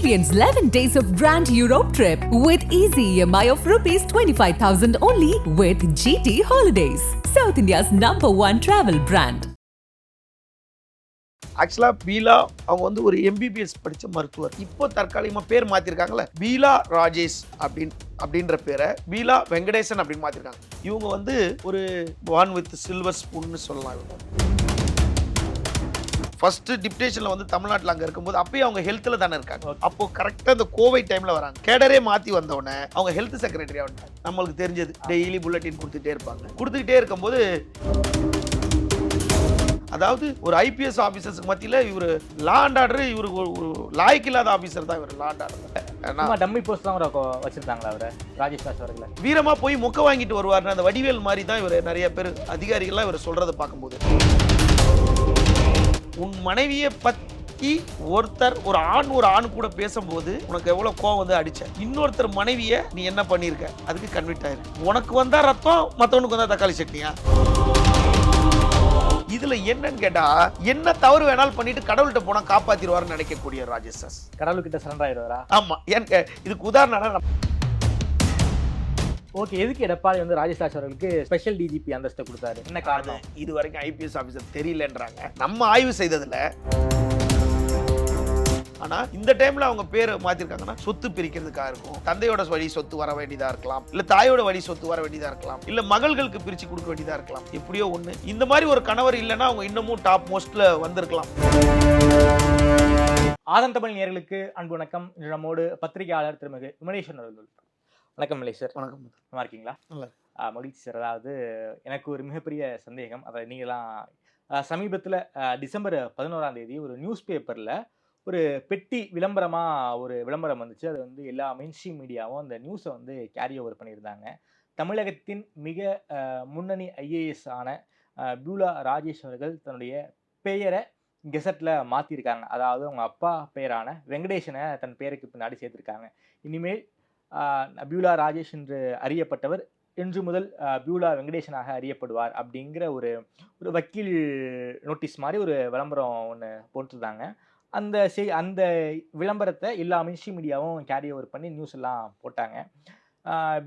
Experience 11 days of Grand Europe trip with easy EMI of rupees 25,000 only with GT Holidays, South India's #1 travel brand. ஆக்சுவலாக பீலா அவங்க வந்து ஒரு MBBS படித்த மருத்துவர். இப்போ தற்காலிகமாக பேர் மாற்றிருக்காங்களே, பீலா ராஜேஷ் அப்படின்ற பேரை பீலா வெங்கடேசன் அப்படின்னு மாற்றிருக்காங்க. இவங்க வந்து ஒரு வான் வித் சில்வர் ஸ்பூன்னு சொல்லலாம். இவங்க ஃபர்ஸ்ட் டிப்டேஷனில் வந்து தமிழ்நாட்டில் அங்கே இருக்கும்போது அப்பயே அவங்க ஹெல்த்தில் தானே இருக்காங்க. அப்போ கரெக்டாக இந்த கோவிட் டைமில் வராங்க. கேடரே மாற்றி வந்தோடனே அவங்க ஹெல்த் செக்ரட்டரியாக வந்தாங்க. நம்மளுக்கு தெரிஞ்சது டெய்லி புல்லட்டின் கொடுத்துட்டே இருப்பாங்க. கொடுத்துக்கிட்டே இருக்கும்போது அதாவது ஒரு ஐபிஎஸ் ஆபீசர்ஸ்க்கு மத்தியில் இவர் லா அண்ட் ஆர்டர், இவரு ஒரு லாய்க்கு இல்லாத ஆபீசர் தான் இவர். Law and order dummy post தான் வச்சிருந்தாங்களா அவரை? ராஜேஷ் தாஸ் அவர்களை வீரமா போய் மொக்க வாங்கிட்டு வருவார். அந்த வடிவேல் மாதிரி தான் இவர். நிறைய பேர் அதிகாரிகள்லாம் இவர் சொல்றதை பார்க்கும்போது, உன் மனைவியை பத்தி ஒரு ஆண் கூட பேசும்போது உனக்கு எவ்வளவு கோவம் வந்து அடிச்ச, இன்னொருத்தர் மனைவியை நீ என்ன பண்ணிருக்க, அதுக்கு கன்விக்ட் ஆயிருக்கு. உனக்கு வந்தா ரத்தம், மத்தவனுக்கு வந்தா தக்காளி சட்னியா? இதுல என்னன்னு கேட்டா, என்ன தவறு வேணாலும் பண்ணிட்டு கடவுள்கிட்ட போனா காப்பாத்திடுவாருன்னு நினைக்கக்கூடிய ராஜேஷ் தாஸ் கடவுள்கிட்ட சரண்டர் ஆயிடுவாரா? ஆமா. இதுக்கு உதாரணம் ஓகே. எதுக்கு எடப்பாடி வந்து ராஜேஷ் தாஸ் அவர்களுக்கு ஸ்பெஷல் டிஜிபி அந்தஸ்தை கொடுத்தாரு? என்ன காரணம்? இது வரைக்கும் ஐபிஎஸ் ஆபீசர் தெரியலன்றாங்க. நம்ம ஆய்வு செய்ததுல ஆனா இந்த டைம்ல அவங்க பேரை மாத்திருக்காங்கன்னா சொத்து பிரிக்கிறதுக்காக இருக்கும். தந்தையோட வழி சொத்து வர வேண்டியதா இருக்கலாம், இல்ல தாயோட வழி சொத்து வர வேண்டியதா இருக்கலாம், இல்ல மகள்களுக்கு பிரிச்சு கொடுக்க வேண்டியதா இருக்கலாம். எப்படியோ ஒண்ணு. இந்த மாதிரி ஒரு கணவர் இல்லைன்னா அவங்க இன்னமும் டாப் மோஸ்ட்ல வந்திருக்கலாம். ஆதன் தமிழ் நேயர்களுக்கு அன்பு வணக்கம். நம்மோடு பத்திரிகையாளர் திருமிகு விமலேஸ்வரன் அவர்கள். வணக்கம் விமலேஷ் சார். வணக்கம். நல்லா இருக்கீங்களா? மகிழ்ச்சி சார். அதாவது எனக்கு ஒரு மிகப்பெரிய சந்தேகம். அதாவது நீங்களாம் சமீபத்தில் டிசம்பர் 11ஆம் தேதி ஒரு நியூஸ் பேப்பரில் ஒரு பெட்டி ஒரு விளம்பரம் வந்துச்சு. அது வந்து எல்லா மெயின்ஸ்ட்ரீம் மீடியாவும் அந்த நியூஸை வந்து கேரி ஓவர் பண்ணியிருந்தாங்க. தமிழகத்தின் மிக முன்னணி ஐஏஎஸ் ஆன பியூலா ராஜேஷ் அவர்கள் தன்னுடைய பெயரை கெசட்டில் மாற்றிருக்காங்க. அதாவது அவங்க அப்பா பெயரான வெங்கடேஷனை தன் பெயருக்கு பின்னாடி சேர்த்துருக்காங்க. இனிமேல் பியூலா ராஜேஷ் என்று அறியப்பட்டவர் இன்று முதல் பியூலா வெங்கடேஷனாக அறியப்படுவார் அப்படிங்கிற ஒரு வக்கீல் நோட்டீஸ் மாதிரி ஒரு விளம்பரம் ஒன்று போட்டுருந்தாங்க. அந்த விளம்பரத்தை எல்லா மெயின்ஸ்ட்ரீம் மீடியாவும் கேரி ஓவர் பண்ணி நியூஸ் எல்லாம் போட்டாங்க.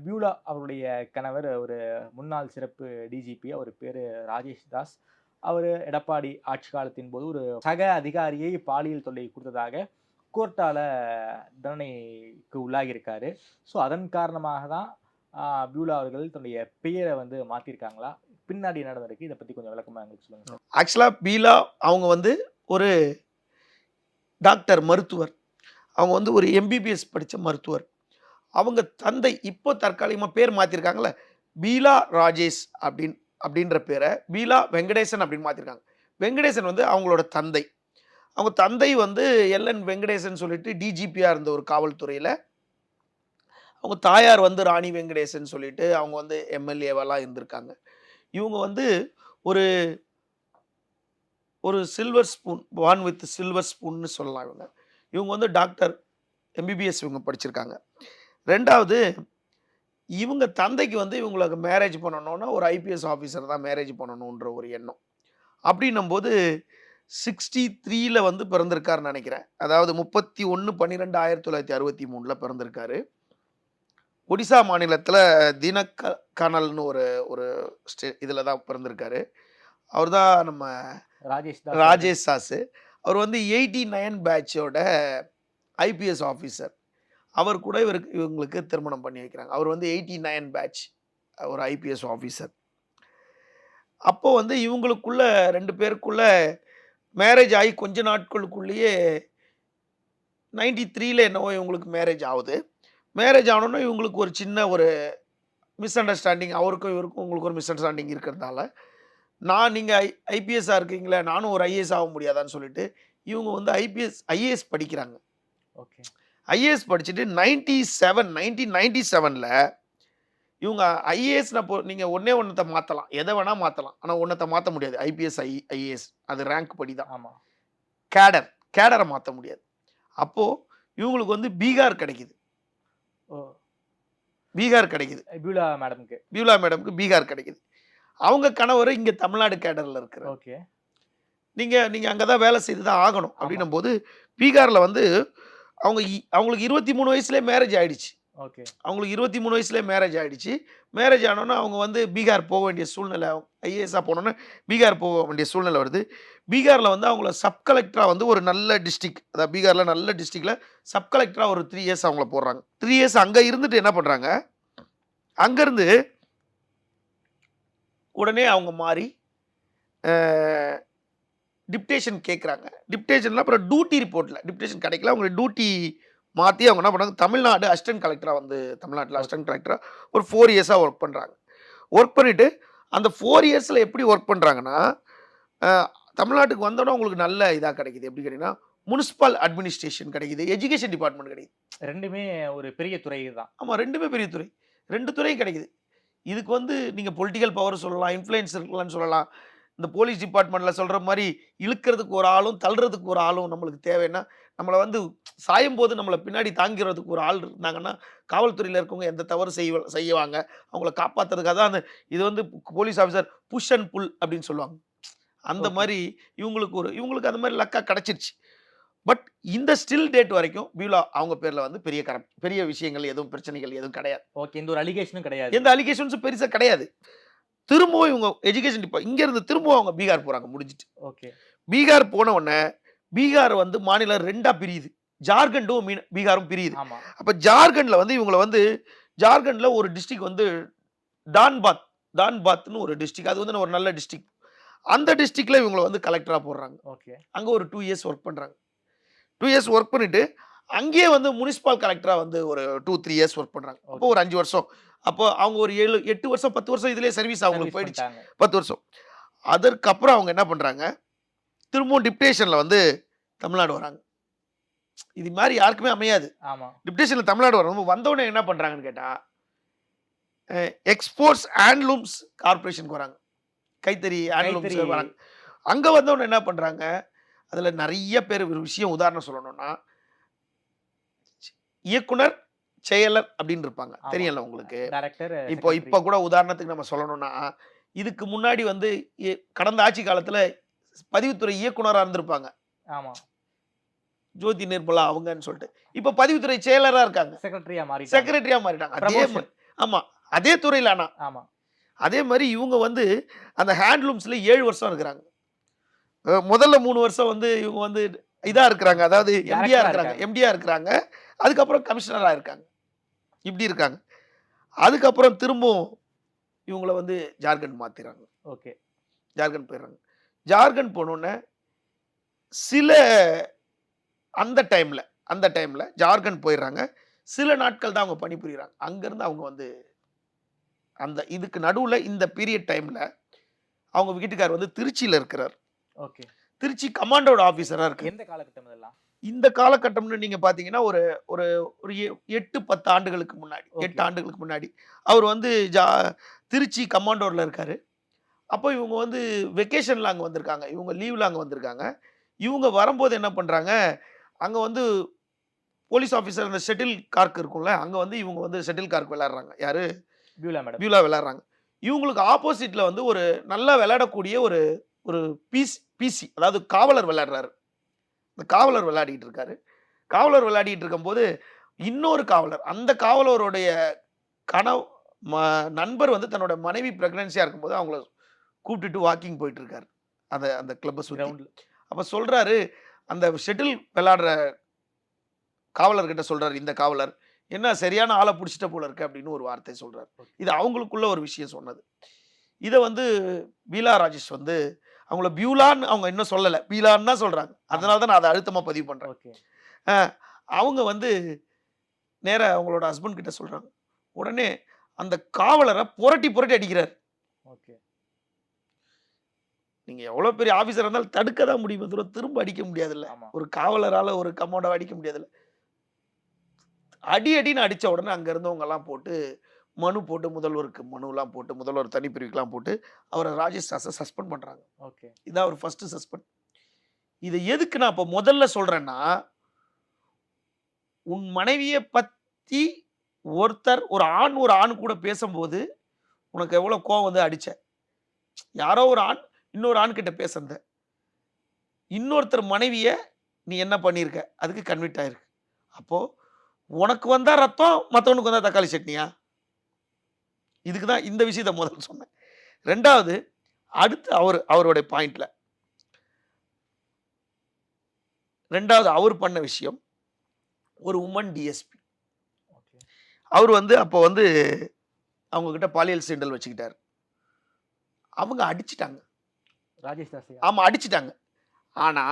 பியூலா அவருடைய கணவர் ஒரு முன்னாள் சிறப்பு டிஜிபி, அவர் பேர் ராஜேஷ் தாஸ். அவர் எடப்பாடி ஆட்சி காலத்தின் போது ஒரு சக அதிகாரியை பாலியல் தொல்லை கொடுத்ததாக கோர்ட்டால் தண்டனைக்கு உள்ளாகியிருக்காரு. ஸோ அதன் காரணமாக தான் பியூலா அவர்கள் தன்னுடைய பெயரை வந்து மாற்றிருக்காங்களா? பின்னாடி என்ன நடந்திருக்கு? இதை பற்றி கொஞ்சம் விளக்கமாக எங்களுக்கு சொல்லுங்கள். ஆக்சுவலாக பீலா அவங்க வந்து ஒரு டாக்டர், மருத்துவர். அவங்க வந்து ஒரு எம்பிபிஎஸ் படித்த மருத்துவர். அவங்க தந்தை இப்போ தற்காலிகமாக பேர் மாற்றிருக்காங்களே, பீலா ராஜேஷ் அப்படின்ற பேரை பீலா வெங்கடேசன் அப்படின்னு மாற்றிருக்காங்க. வெங்கடேசன் வந்து அவங்களோட தந்தை. அவங்க தந்தை வந்து எல்என் வெங்கடேசன் சொல்லிட்டு டிஜிபியாக இருந்த ஒரு காவல்துறையில். அவங்க தாயார் வந்து ராணி வெங்கடேசன் சொல்லிட்டு அவங்க வந்து எம்எல்ஏவெல்லாம் இருந்திருக்காங்க. இவங்க வந்து ஒரு சில்வர் ஸ்பூன், வான் வித் சில்வர் ஸ்பூன்னு சொல்லலாம். இவங்க வந்து டாக்டர், எம்பிபிஎஸ் இவங்க படிச்சிருக்காங்க. ரெண்டாவது, இவங்க தந்தைக்கு வந்து இவங்களுக்கு மேரேஜ் பண்ணணும்னா ஒரு ஐபிஎஸ் ஆஃபீஸர் தான் மேரேஜ் பண்ணணுன்ற ஒரு எண்ணம். அப்படின்னும்போது 63ல் வந்து பிறந்திருக்காருன்னு நினைக்கிறேன். அதாவது 31/12/1963 பிறந்திருக்காரு. ஒடிசா மாநிலத்தில் தினக்கனல்னு ஒரு இதில் தான் பிறந்திருக்காரு. அவர் தான் நம்ம ராஜேஷ் தாஸ். அவர் வந்து 89 பேட்சோட ஐபிஎஸ் ஆஃபீஸர். அவர் கூட இவங்களுக்கு திருமணம் பண்ணி வைக்கிறாங்க. அவர் வந்து 89 பேட்ச் ஒரு ஐபிஎஸ் ஆஃபீஸர். அப்போ வந்து இவங்களுக்குள்ள 2 பேருக்குள்ள மேரேஜ் ஆகி கொஞ்ச நாட்களுக்குள்ளேயே 93ல் என்னவோ இவங்களுக்கு மேரேஜ் ஆகுது. மேரேஜ் ஆனோன்னா இவங்களுக்கு ஒரு சின்ன ஒரு மிஸ் அண்டர்ஸ்டாண்டிங், அவருக்கும் இவருக்கும் உங்களுக்கு ஒரு மிஸ் அண்டர்ஸ்டாண்டிங் இருக்கிறதுனால, நீங்கள் ஐபிஎஸ்ஸாக இருக்கீங்களே, நானும் ஒரு ஐஏஎஸ் ஆக முடியாதான்னு சொல்லிட்டு இவங்க வந்து ஐஏஎஸ் படிக்கிறாங்க. ஓகே. ஐஏஎஸ் படிச்சுட்டு 1997ல் இவங்க ஐஏஎஸ் நீங்கள் ஒன்றத்தை மாற்றலாம், எதை வேணால் மாற்றலாம். ஆனால் ஒன்றத்தை மாற்ற முடியாது. ஐஏஎஸ் அது ரேங்க் படி தான். ஆமாம். கேடரை மாற்ற முடியாது. அப்போது இவங்களுக்கு வந்து பீகார் கிடைக்குது. பியூலா மேடம்க்கு பீகார் கிடைக்குது. அவங்க கணவர் இங்கே தமிழ்நாடு கேடரில் இருக்கிறார். ஓகே. நீங்கள் அங்கே தான் வேலை செய்து தான் ஆகணும். அப்படின்னும் போது பீகாரில் வந்து அவங்களுக்கு 23 வயசுலயே மேரேஜ் ஆயிடுச்சு. ஓகே. அவங்களுக்கு 23 வயசுலயே மேரேஜ் ஆயிடுச்சு. மேரேஜ் ஆனோனே அவங்க வந்து பீகார் போக வேண்டிய சூழ்நிலை. ஐஏஎஸ்ஸா போனோனே பீகார் போக வேண்டிய சூழ்நிலை வருது. பீகார்ல வந்து அவங்கள சப் கலெக்டரா வந்து ஒரு நல்ல டிஸ்ட்ரிக்ட், அதாவது பீகார்ல நல்ல டிஸ்ட்ரிக்ட்ல சப் கலெக்டரா ஒரு 3 இயர்ஸ் அவங்கள போடுறாங்க. 3 இயர்ஸ் அங்க இருந்துட்டு என்ன பண்றாங்க, அங்கருந்து உடனே அவங்க மாறி டிப்டேஷன் கேட்குறாங்க. டிப்டேஷன்ல அப்புறம் டியூட்டி ரிப்போர்ட்ல டிப்டேஷன் கிடைக்கல. அவங்களுக்கு டியூட்டி மாத்தி அவங்க என்ன பண்ணாங்க, தமிழ்நாடு அசிஸ்டன்ட் கலெக்டரா வந்து தமிழ்நாட்டுல அசிஸ்டன்ட் கலெக்டரா ஒரு 4 இயர்ஸா ஒர்க் பண்றாங்க. ஒர்க் பண்ணிட்டு அந்த 4 இயர்ஸ்ல எப்படி ஒர்க் பண்றாங்கன்னா, அ தமிழ்நாட்டுக்கு வந்தோனே உங்களுக்கு நல்ல இதா கிடைக்குது. எப்படி கேட்டீங்கன்னா, முனிசிபல் அட்மினிஸ்ட்ரேஷன் கிடைக்குது. எஜுகேஷன் டிபார்ட்மெண்ட் கிடைக்குது. 2மே ஒரு பெரிய துறை தான். ஆமா 2மே பெரிய துறை. 2 துறையும் கிடைக்குது. இதுக்கு வந்து நீங்க பொலிட்டிக்கல் பவர் சொல்லலாம், இன்ஃப்ளூயன்ஸ் இருக்கலாம்னு சொல்லலாம். இந்த போலீஸ் டிபார்ட்மெண்ட்ல சொல்ற மாரி இழுக்கிறதுக்கு ஒரு ஆளும், தள்ளுறதுக்கு ஒரு ஆளும் நம்மளுக்கு தேவைன்னா, நம்மள வந்து சாயும்போது நம்மள பின்னாடி தாங்கிறதுக்கு ஒரு ஆள் இருந்தாங்கன்னா, காவல்துறையில இருக்கவங்க எந்த தவறு செய்வாங்க. அவங்கள காப்பாத்துறதுக்காக தான் இது வந்து போலீஸ் ஆஃபீசர் புஷ் அண்ட் புல் அப்படின்னு சொல்லுவாங்க. அந்த ஓகே. மாரி இவங்களுக்கு அந்த மாரி லக்கா கிடைச்சிருச்சு. பட் இந்த ஸ்டில் டேட் வரைக்கும் பியூலா அவங்க பேர்ல வந்து பெரிய விஷயங்கள் எதுவும் பிரச்சனைகள் எதுவும் கிடையாது. ஓகே. எந்த ஒரு அலிகேஷனும் கிடையாது. எந்த அலிகேஷன்ஸும் பெருசா கிடையாது. திரும்பவும் இவங்க எஜுகேஷன் இங்க இருந்து திரும்பவும் அவங்க பீகார் போறாங்க முடிஞ்சுட்டு. ஓகே. பீகார் போன உடனே பீகார் வந்து மாநிலம் 2ஆ பிரியுது. ஜார்க்கண்டும் பீகாரும் பிரியுது. ஆமா. அப்ப ஜார்க்கண்ட்ல வந்து இவங்கள வந்து ஜார்க்கண்ட்ல ஒரு டிஸ்ட்ரிக்ட் வந்து டான்பாத்ன்னு ஒரு டிஸ்ட்ரிக்ட். அது வந்து ஒரு நல்ல டிஸ்ட்ரிக்ட். அந்த டிஸ்ட்ரிக்ட்ல இவங்கள வந்து கலெக்டரா போடுறாங்க. ஓகே. அங்க ஒரு 2 இயர்ஸ் ஒர்க் பண்றாங்க. 2 இயர்ஸ் ஒர்க் பண்ணிட்டு அங்கேயே வந்து முனிசிபல் கலெக்டரா வந்து ஒரு 2, 3 இயர்ஸ் ஒர்க் பண்றாங்க. அப்போ ஒரு 5 வருஷம். அப்போ அவங்க ஒரு 7, 8 வருஷம் 10 வருஷம் இதுலயே சர்வீஸ் அவங்களுக்கு சர்வீஸ் போயிடுச்சு. பண்ணிட்டாங்க. 10 வருஷம். அதற்கப்புறம் அவங்க என்ன பண்றாங்க, திரும்பவும் டிப்டேஷன்ல வந்து தமிழ்நாடு வராங்க. இது மாரி யாருக்குமே அமையாது. ஆமா. டிப்டேஷன்ல தமிழ்நாடு வந்தவுடனே என்ன பண்றாங்கன்னு கேட்டா, எக்ஸ்போர்ட்ஸ் ஹேண்ட்லூம்ஸ் கார்ப்பரேஷனுக்கு வராங்க. கைத்தறி ஹேண்ட்லூம்ஸ் கைத்தறி. வராங்க. அங்க வந்தவுடனே என்ன பண்றாங்க, அதுல நெறைய பேர் ஒரு விஷயம் உதாரணம் சொல்லணும்னா, இயக்குனர், செயலர் அப்படின்னு இருப்பாங்க. ஆமா. தெரியும்ல உங்களுக்கு? டைரக்டர், இப்போ செக்ரட்டரி. கூட உதாரணத்துக்கு நம்ம சொல்லணும்னா, இதுக்கு முன்னாடி வந்து கடந்த ஆட்சி காலத்துல பதிவுத்துறை இயக்குனரா இருந்திருப்பாங்க. ஆமா. ஜோதி நிர்மலா அவங்கன்னு சொல்லிட்டு. இப்ப பதிவுத்துறை செயலரா இருக்காங்க. செக்ரட்டரியா மாறிட்டாங்க. செக்ரட்டரியா மாறிட்டாங்க. ப்ரமோஷன். ஆமா. அதே துறையில ஆனா. ஆமா. அதே மாரி இவங்க வந்து அந்த ஹேண்ட்லூம்ஸ்ல 7 வருஷம் இருக்கிறாங்க. முதல்ல 3 வருஷம் வந்து இவங்க வந்து இதா இருக்கிறாங்க. அதாவது டைரக்டரா எம்டியா இருக்கிறாங்க. அதுக்கப்புறம் கமிஷனரா இருக்காங்க. இப்படி இருக்காங்க. அதுக்கப்புறம் திரும்பவும் இவங்கள வந்து ஜார்க்கண்ட் மாத்திறாங்க. ஓகே. ஜார்க்கண்ட் போயிடுறாங்க. ஜார்க்கண்ட் போனோனே சில அந்த டைம்ல ஜார்க்கண்ட் போயிடுறாங்க. சில நாட்கள் தான் அவங்க பணிபுரியிறாங்க. அங்கருந்து அவங்க வந்து அந்த இதுக்கு நடுவுல இந்த பீரியட் டைம்ல அவங்க வீட்டுக்காரர் வந்து திருச்சியில இருக்கிறார். ஓகே. திருச்சி கமாண்டோட ஆபீசரா இருக்காரு. எந்த காலகட்டம் இதெல்லாம்? இந்த காலகட்டம்னு நீங்க பார்த்தீங்கன்னா, ஒரு ஒரு ஒரு 8, 10 ஆண்டுகளுக்கு முன்னாடி, ஓகே. 8 ஆண்டுகளுக்கு முன்னாடி. அவர் வந்து திருச்சி கமாண்டோர்ல இருக்காரு. அப்போ இவங்க வந்து வெக்கேஷன்ல அங்க வந்திருக்காங்க. இவங்க லீவ்ல அங்க வந்திருக்காங்க. இவங்க வரும்போது என்ன பண்றாங்க, அங்க வந்து போலீஸ் ஆஃபீசர் அந்த ஷட்டில் கார்க் இருக்கும்ல, அங்க வந்து இவங்க வந்து ஷட்டில் கார்க் விளையாடுறாங்க. யாரு? Beulah madam. பியூலா விளையாடுறாங்க. இவங்களுக்கு ஆப்போசிட்ல வந்து ஒரு நல்லா விளையாடக்கூடிய ஒரு ஒரு பிசி அதாவது காவலர் விளையாடுறாரு. இந்த காவலர் விளையாடிட்டு இருக்காரு. காவலர் விளையாடிட்டு இருக்கும்போது, இன்னொரு காவலர், அந்த காவலருடைய கணவ ம நண்பர் வந்து தன்னோட மனைவி பிரெக்னன்சியா இருக்கும்போது அவங்கள கூப்பிட்டுட்டு வாக்கிங் போயிட்டு இருக்காரு. அந்த அந்த கிளப்ப சுத்தி. கிரவுண்ட்ல. அப்ப சொல்றாரு, அந்த ஷட்டில் விளையாடுற காவலர்கிட்ட சொல்றாரு இந்த காவலர், "என்ன சரியான ஆள புடிச்சிட்ட போல இருக்கு" அப்படின்னு ஒரு வார்த்தை சொல்றாரு. இது அவங்களுக்குள்ள ஒரு விஷயம் சொன்னது. இத வந்து பீலா ராஜேஷ் வந்து அவங்கள பியூலான்னு அவங்க இன்னும் சொல்லல. பீலான்னு தான் சொல்றாங்க. அதனால தான் நான் அத அழுத்தமா பதிவு பண்றேன். ஓகே. அ அவங்க வந்து நேரா அவங்களோட ஹஸ்பண்ட் கிட்ட சொல்றாங்க. உடனே அந்த காவலர புரட்டி புரட்டி அடிக்கிறாரு. ஓகே. நீங்க எவ்வளவு பெரிய ஆபீசரா இருந்தாலும் தடுக்க தான் முடியுமே தவிர திரும்ப அடிக்க முடியாதுல்ல. ஆமா. ஒரு காவலரால ஒரு கமாண்டோவ அடிக்க முடியாதுல்ல. அடி அடின்னு அடிச்ச உடனே அங்க இருந்தவங்கலாம் போட்டு மனு போட்டு முதல்வருக்கு மனுலாம் போட்டு முதல்வர் தனிப்பிரிவுக்குலாம் போட்டு அவர ராஜேஷ் சார சஸ்பெண்ட் பண்றாங்க. ஓகே. இதான் ஒரு ஃபர்ஸ்ட் சஸ்பெண்ட். இத எதுக்கு நான் இப்ப முதல்ல சொல்றேன்னா, உன் மனைவிய பத்தி ஒரு ஆண் கூட பேசும்போது உனக்கு எவ்வளவு கோவம் வந்து அடிச்ச. யாரோ ஒரு ஆண் இன்னொரு ஆண் கிட்ட பேசுனத. இன்னொருத்தர் மனைவிய நீ என்ன பண்ணியிருக்க? அதுக்கு கன்விக்ட் ஆயிருக்கு. அப்போ உனக்கு வந்தா ரத்தம், மத்தவனுக்கு வந்தா தக்காளி சட்னியா? இதுக்கு தான் இந்த விஷயத்த முதல்ல சொன்னேன். 2வது அடுத்து அவருடைய பாயிண்ட்ல 2வது அவர் பண்ண விஷயம், ஒரு உமன் டிஎஸ்பி. ஓகே. அவர் வந்து அப்போ வந்து அவங்க கிட்ட பாலியல் சீண்டல் வச்சுக்கிட்டாரு. அவங்க அடிச்சுட்டாங்க. ராஜேஷ் தாஸையா? ஆமா அடிச்சுட்டாங்க. ஆனா,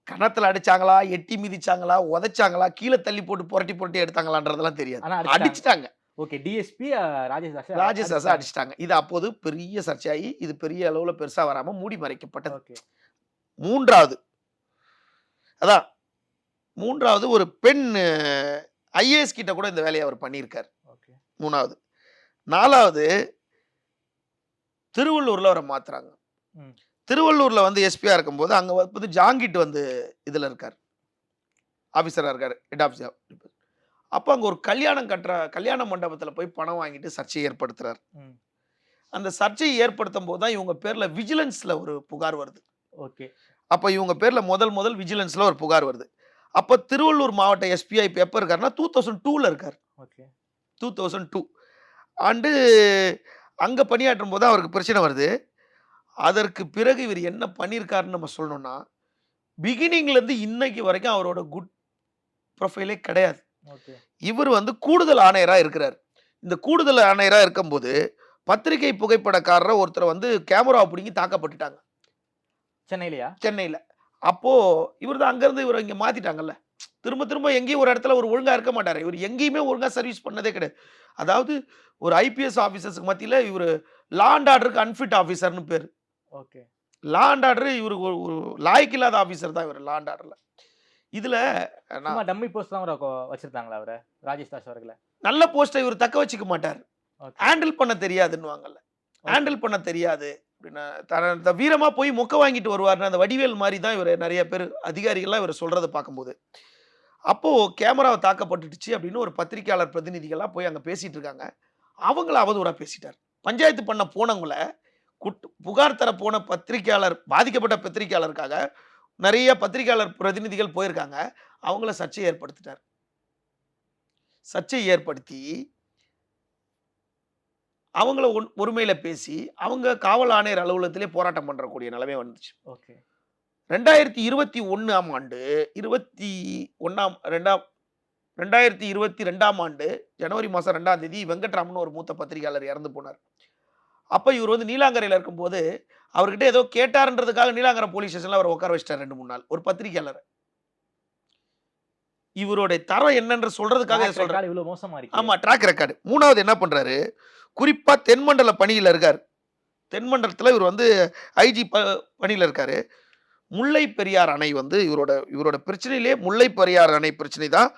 கன்னத்துல அடிச்சாங்களா, எட்டி மிதிச்சாங்களா, உதைச்சாங்களா, கீழ தள்ளி போட்டு புரட்டி புரட்டி எடுத்தாங்களான்றதெல்லாம் தெரியாது. ஆனா அடிச்சுட்டாங்க. அடிச்சுட்டாங்க. ஓகே. டிஎஸ்பி ராஜேஷ் தாஸ ராஜேஷ் தாஸ அடிச்சுட்டாங்க. அடிச்சுட்டாங்க. இது அப்போது பெரிய சர்ச்சையாகி, இது பெரிய அளவுல பெருசா வராம மூடி மறைக்கப்பட்டது. ஓகே. 3வது அதான் 3வது ஒரு பெண் ஐஏஎஸ் கிட்ட கூட இந்த வேலைய அவர் பண்ணியிருக்காரு. ஓகே. 3வது. 4வது திருவள்ளூர்ல அவர மாத்துறாங்க. ம். திருவள்ளூர்ல வந்து எஸ்பியா இருக்கும்போது, அங்க வந்து ஜாங்கிட் வந்து இதுல இருக்காரு. ஆபீசரா இருக்காரு. Head officer. அப்ப அங்க ஒரு கல்யாண மண்டபத்துல போய் பணம் வாங்கிட்டு சர்ச்சையை ஏற்படுத்துறாரு. ம். அந்த சர்ச்சையை ஏற்படுத்தும்போது தான் இவங்க பேர்ல விஜிலன்ஸ்ல ஒரு புகார் வருது. ஓகே. அப்ப இவங்க பேர்ல முதல் விஜிலன்ஸ்ல ஒரு புகார் வருது. அப்ப திருவள்ளூர் மாவட்ட எஸ்பியா இப்ப எப்ப இருக்காருன்னா 2002ல இருக்காரு. ஓகே. 2002 ஆண்டு அங்க பணியாற்றும் போது அவருக்கு பிரச்சனை வருது. அதற்கு பிறகு இவர் என்ன பண்ணியிருக்காருன்னு நம்ம சொல்லணும்னா, பிகினிங்ல இருந்து இன்னைக்கு வரைக்கும் அவரோட குட் ப்ரொஃபைலே கிடையாது. ஓகே. இவர் வந்து கூடுதல் ஆணையரா இருக்கிறார். இந்த கூடுதல் ஆணையரா இருக்கும்போது, பத்திரிகை புகைப்படக்காரர ஒருத்தர வந்து கேமராவ புடுங்கி தாக்கப்பட்டுட்டாங்க. சென்னையிலயா? சென்னையில. அப்போ இவர் தான் அங்கருந்து இவர இங்க மாத்திட்டாங்கல்ல. திரும்ப திரும்ப எங்கேயும் ஒரு இடத்துல ஒரு ஒழுங்கா இருக்க மாட்டாரு. இவர் எங்கேயுமே ஒழுங்கா சர்வீஸ் பண்ணதே கிடையாது. அதாவது ஒரு ஐபிஎஸ் ஆபீசர்ஸ்க்கு மத்தியில இவரு லா அண்ட் ஆர்டருக்கு அன்ஃபிட் ஆபீசர்ன்னு பேரு. ஓகே. லா அண்ட் ஆர்டர் இவரு ஒரு லாயக்கு இல்லாத ஆபீசர் தான் இவரு லா அண்ட் ஆர்டர்ல. இதுல சும்மா நான் டம்மி போஸ்ட் தான் வச்சிருந்தாங்களா அவர? ராஜேஷ் தாஸ் அவர்கள? நல்ல போஸ்ட்ட இவரு தக்க வச்சுக்க மாட்டாரு. ஓகே. ஹேண்டில் பண்ண தெரியாதுன்னுவாங்கல்ல. ஓகே. ஹேண்டில் பண்ண தெரியாது. அப்படின்னா வீரமா போய் மொக்க வாங்கிட்டு வருவாருன்னு அந்த வடிவேல் மாரி தான் இவரு நெறைய பேரு அதிகாரிகள்லாம் இவர சொல்றத பார்க்கும்போது. அப்போ கேமராவ தாக்கப்பட்டுடுச்சு அப்படின்னு ஒரு பத்திரிக்கையாளர் பிரதிநிதிகள்லாம் போய் அங்க பேசிட்டு இருக்காங்க. அவங்கள அவதூறா பேசிட்டார். பஞ்சாயத்து பண்ண போனவங்கள புகார் தர போன பத்திரிக்கையாளர் பாதிக்கப்பட்ட பத்திரிக்கையாளருக்காக நெறைய பத்திரிக்கையாளர் பிரதிநிதிகள் போயிருக்காங்க. அவங்கள சர்ச்சை ஏற்படுத்திட்டார். சர்ச்சை ஏற்படுத்தி அவங்கள ஒருமையில பேசி, அவங்க காவல் ஆணையர் அலுவலகத்திலே போராட்டம் பண்றக்கூடிய நிலைமை வந்துச்சு. ஓகே. 2021ஆம் ஆண்டு 2022ஆம் ஆண்டு ஜனவரி மாசம் 2ஆம் தேதி வெங்கட்ராமன் ஒரு மூத்த பத்திரிகையாளர் இறந்து போனார். அப்ப இவர் வந்து நீலாங்கரையில இருக்கும்போது, அவர்கிட்ட ஏதோ கேட்டார்ன்றதுக்காக நீலாங்கரை போலீஸ் ஸ்டேஷன்ல அவர உட்கார வச்சுட்டார் 2, 3 நாள். ஒரு பத்திரிகையாளர. இவருடைய தரம் என்னன்னு சொல்றதுக்காக இத சொல்றேன். இவ்வளவு மோசமா இருக்கே. ஆமா, ட்ராக் ரெக்கார்ட். 3வது என்ன பண்றாரு, குறிப்பா தென்மண்டல பணியில இருக்காரு. தென்மண்டலத்துல இவர் வந்து ஐஜி பணியில இருக்காரு. முல்லை பெரியார் அணை வந்து இவரோட பிரச்சனையிலே முல்லை பெரியார் அணை பிரச்சனை தான்.